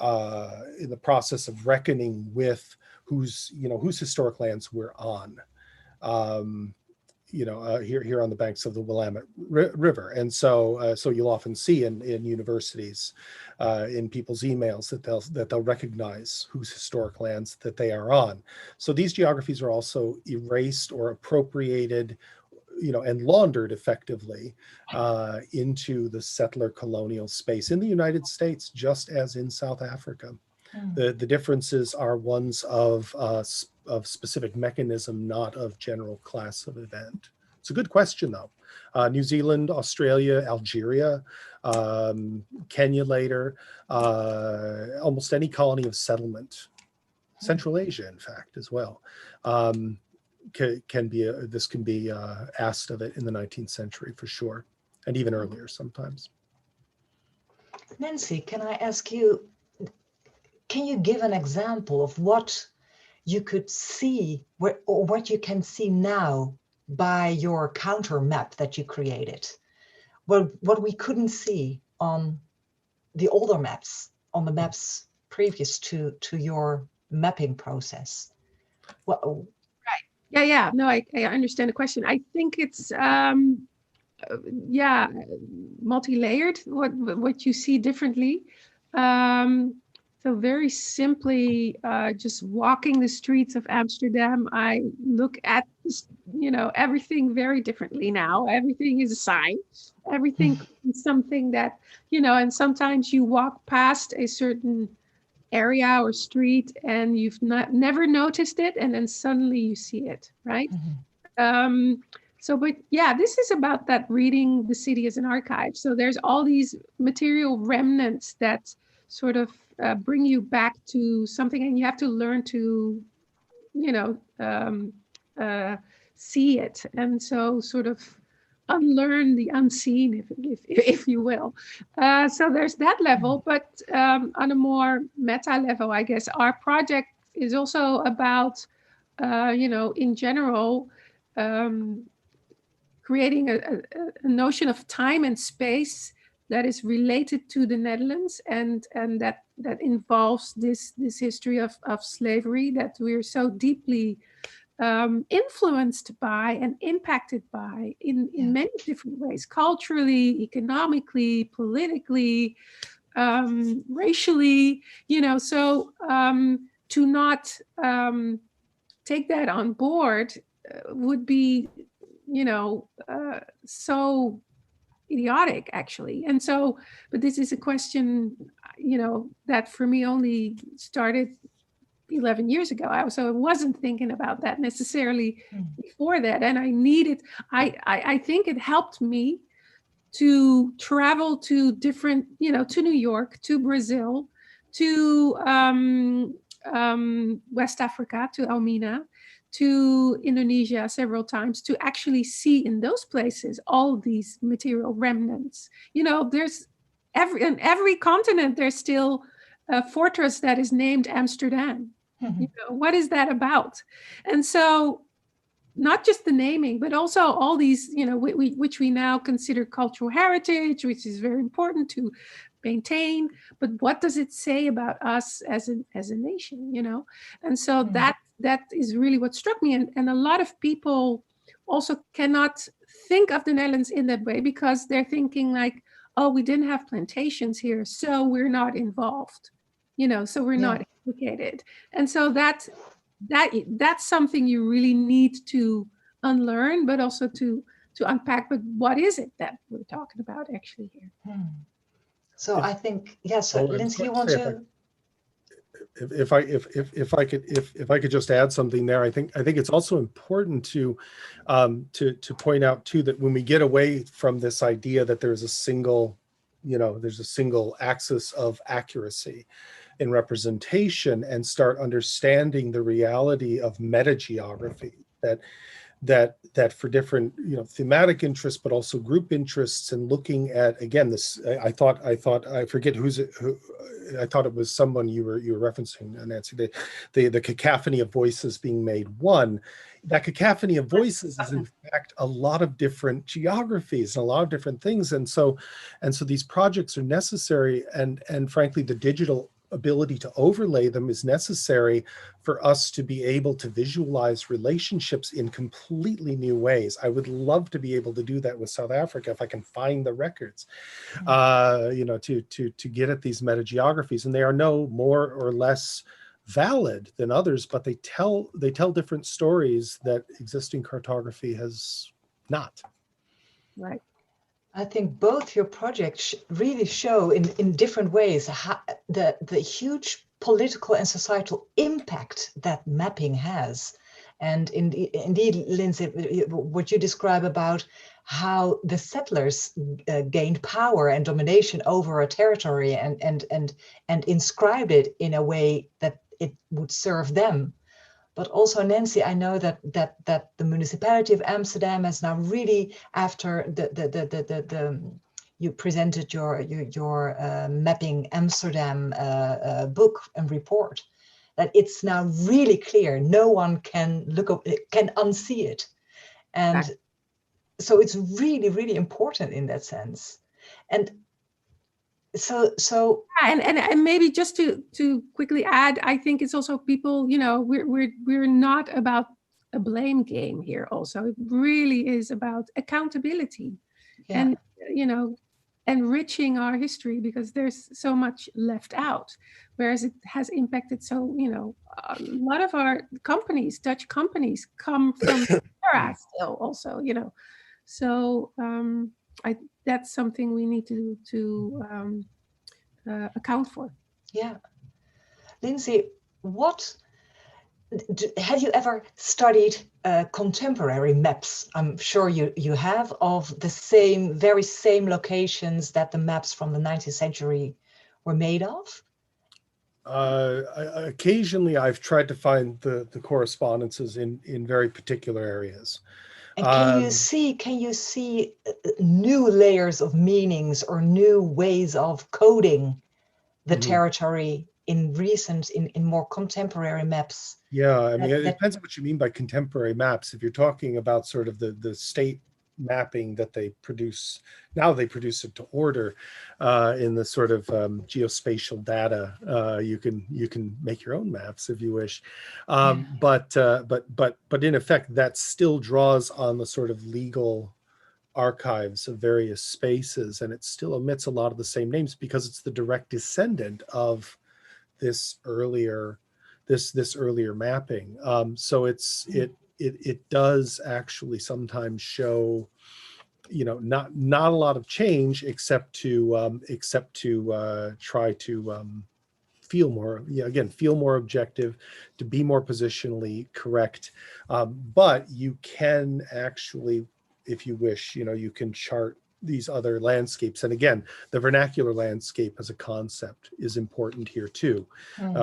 in the process of reckoning with whose historic lands we're on. here on the banks of the Willamette River. And so you'll often see in universities, in people's emails that they'll recognize whose historic lands that they are on. So these geographies are also erased or appropriated, and laundered effectively into the settler colonial space in the United States, just as in South Africa. The differences are ones of specific mechanism, not of general class of event. It's a good question, though. New Zealand, Australia, Algeria, Kenya later, almost any colony of settlement, Central Asia, in fact, as well, can be asked of it in the 19th century for sure, and even earlier sometimes. Nancy, can I ask you, can you give an example of what you could see, or what you can see now by your counter map that you created? Well, what we couldn't see on the older maps, on the maps previous to your mapping process. Well, right. Yeah. No, I understand the question. I think it's multi-layered. What you see differently. So very simply, just walking the streets of Amsterdam, I look at everything very differently now. Everything is a sign. Everything is something that, and sometimes you walk past a certain area or street and you've never noticed it, and then suddenly you see it, right? But this is about that reading the city as an archive. So there's all these material remnants that sort of bring you back to something, and you have to learn to, see it, and so sort of unlearn the unseen, if you will. So there's that level, but on a more meta level, I guess our project is also about, in general, creating a notion of time and space that is related to the Netherlands, and that involves this history of slavery that we're so deeply influenced by and impacted by in many different ways, culturally, economically, politically, racially, so to not take that on board would be, so idiotic, actually. And so, but this is a question, that for me only started 11 years ago. I wasn't thinking about that necessarily before that. And I think it helped me to travel to different, to New York, to Brazil, to West Africa, to Elmina, to Indonesia several times, to actually see in those places all these material remnants. There's every continent, there's still a fortress that is named Amsterdam. What is that about? And so not just the naming, but also all these, which we now consider cultural heritage, which is very important to maintain. But what does it say about us as a nation, And so that is really what struck me. And a lot of people also cannot think of the Netherlands in that way, because they're thinking like, oh, we didn't have plantations here, so we're not involved, so we're not implicated. And so that's something you really need to unlearn, but also to unpack. But what is it that we're talking about actually here? So I think, yes, Lindsay, you want to? If I could just add something there, I think it's also important to point out too that when we get away from this idea that there's a single axis of accuracy in representation and start understanding the reality of metageography, that for different thematic interests, but also group interests, and looking at, again, this, I forget who I thought it was someone you were referencing, Nancy, the cacophony of voices being made one. That cacophony of voices is in fact a lot of different geographies and a lot of different things, and so these projects are necessary, and frankly the digital ability to overlay them is necessary for us to be able to visualize relationships in completely new ways. I would love to be able to do that with South Africa if I can find the records, you know, to get at these metageographies. And they are no more or less valid than others, but they tell different stories that existing cartography has not. Right. I think both your projects really show in different ways how the huge political and societal impact that mapping has. And indeed, Lindsay, what you describe about how the settlers gained power and domination over a territory and inscribed it in a way that it would serve them. But also, Nancy, I know that the municipality of Amsterdam has now really, after you presented your mapping Amsterdam book and report, that it's now really clear. No one can can unsee it, and so it's really, really important in that sense. And so and maybe just to quickly add, I think it's also people, you know, we're not about a blame game here. Also, it really is about accountability, and you know, enriching our history, because there's so much left out, whereas it has impacted. So, you know, a lot of our companies, Dutch companies, come from there still also, you know. So that's something we need to account for. Yeah. Lindsay, have you ever studied contemporary maps? I'm sure you have, of the very same locations that the maps from the 19th century were made of? Occasionally, I've tried to find the correspondences in very particular areas. And can you see new layers of meanings or new ways of coding the territory in more contemporary maps? Yeah, I mean, it depends on what you mean by contemporary maps. If you're talking about sort of the state mapping that they produce, now they produce it to order in the sort of geospatial data. You can make your own maps if you wish, but in effect, that still draws on the sort of legal archives of various spaces, and it still omits a lot of the same names because it's the direct descendant of this earlier mapping. So it does actually sometimes show, you know, not a lot of change except to try to feel more objective, to be more positionally correct. But you can actually, if you wish, you know, you can chart these other landscapes. And again, the vernacular landscape as a concept is important here too,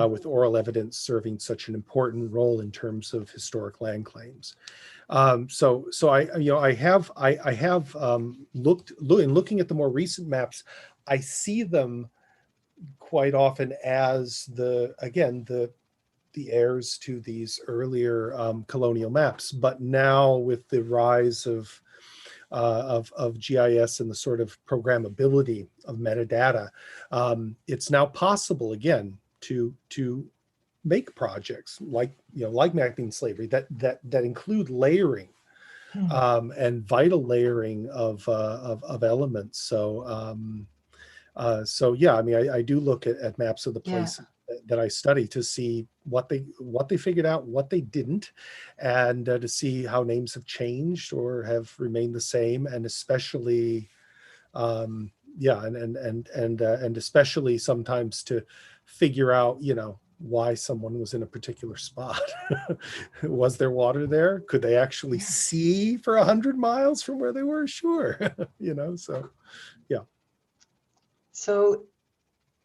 with oral evidence serving such an important role in terms of historic land claims. So I have looking at the more recent maps, I see them quite often as the heirs to these earlier colonial maps. But now with the rise of GIS and the sort of programmability of metadata, it's now possible again to make projects like mapping slavery that include layering and vital layering of elements. So yeah, I mean, I do look at maps of the places that I study to see what they figured out, what they didn't, and to see how names have changed or have remained the same, and especially, and especially sometimes to figure out, you know, why someone was in a particular spot. Was there water there? Could they actually see for 100 miles from where they were? Sure, you know. So, yeah. So,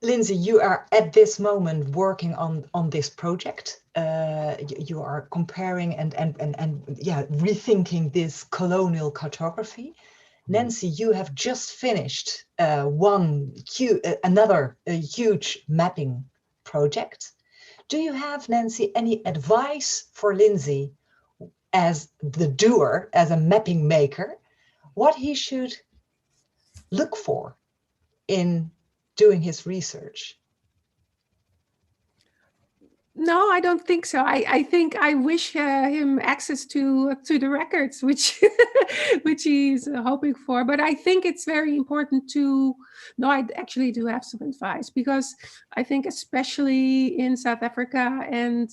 Lindsay, you are at this moment working on this project. You are comparing and rethinking this colonial cartography. Nancy, you have just finished another huge mapping project. Do you have, Nancy, any advice for Lindsay as the doer, as a mapping maker, what he should look for in doing his research? No, I don't think so. I think I wish him access to the records, which which he's hoping for. But I think it's very important to. No, I actually do have some advice, because I think especially in South Africa, and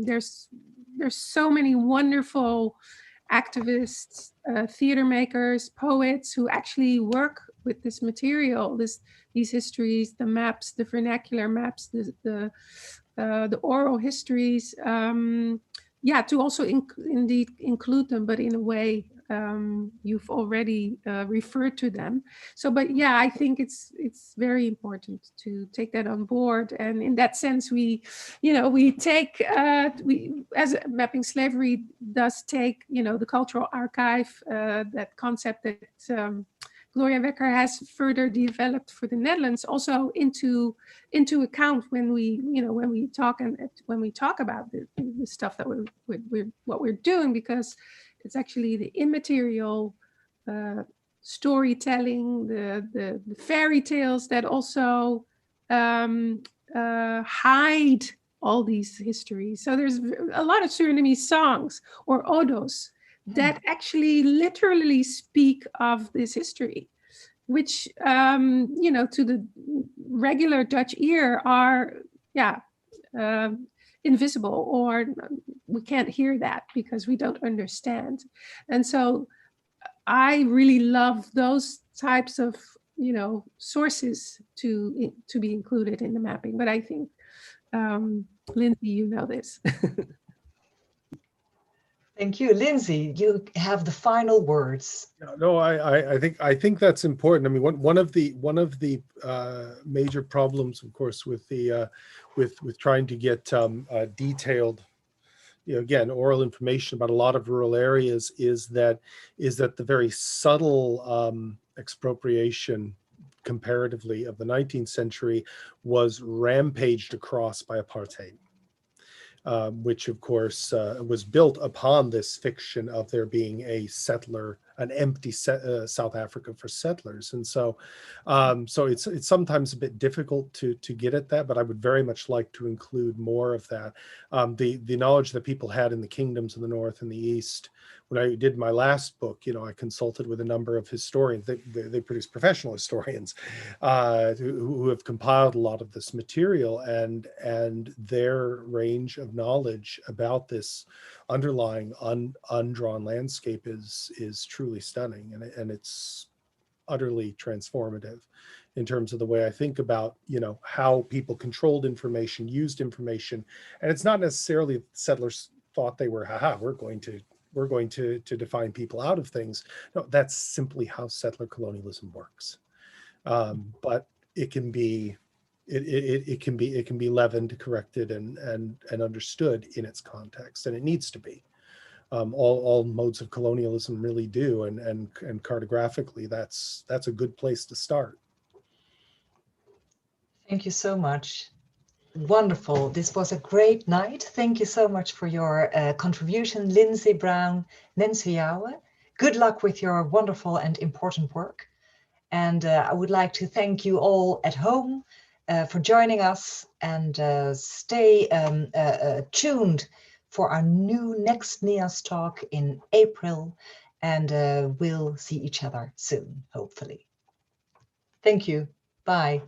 there's so many wonderful activists, theater makers, poets who actually work with this material, these histories, the maps, the vernacular maps, the oral histories. Yeah, to also indeed include them, but in a way you've already referred to them. So, but yeah, I think it's very important to take that on board. And in that sense, we take we, as Mapping Slavery does take, the cultural archive, that concept that Gloria Wekker has further developed for the Netherlands, also into account when we talk about the stuff that we're doing, because it's actually the immaterial storytelling, the fairy tales that also hide all these histories. So there's a lot of Surinamese songs or odos that actually literally speak of this history, which to the regular Dutch ear are invisible, or we can't hear that because we don't understand. And so I really love those types of sources to be included in the mapping. But I think Lindsay, you know this. Thank you. Lindsay, you have the final words. No, I think that's important. I mean, one of the major problems, of course, with the with trying to get detailed, again, oral information about a lot of rural areas is that the very subtle expropriation, comparatively, of the 19th century was rampaged across by apartheid. Which of course was built upon this fiction of there being an empty South Africa for settlers. And so it's sometimes a bit difficult to get at that, but I would very much like to include more of that. The knowledge that people had in the kingdoms in the north and the east. When I did my last book, I consulted with a number of historians. They produce professional historians who have compiled a lot of this material, and their range of knowledge about this underlying undrawn landscape is truly stunning, and it's utterly transformative in terms of the way I think about how people controlled information, used information. And it's not necessarily settlers thought they were, we're going to define people out of things. No, that's simply how settler colonialism works. But it can be leavened, corrected, and understood in its context, and it needs to be. All modes of colonialism really do, and cartographically, that's a good place to start. Thank you so much. Wonderful. This was a great night. Thank you so much for your contribution, Lindsay Brown, Nancy Jouwe. Good luck with your wonderful and important work. And I would like to thank you all at home for joining us, and stay tuned for our next NIAS Talk in April, and we'll see each other soon, hopefully. Thank you. Bye.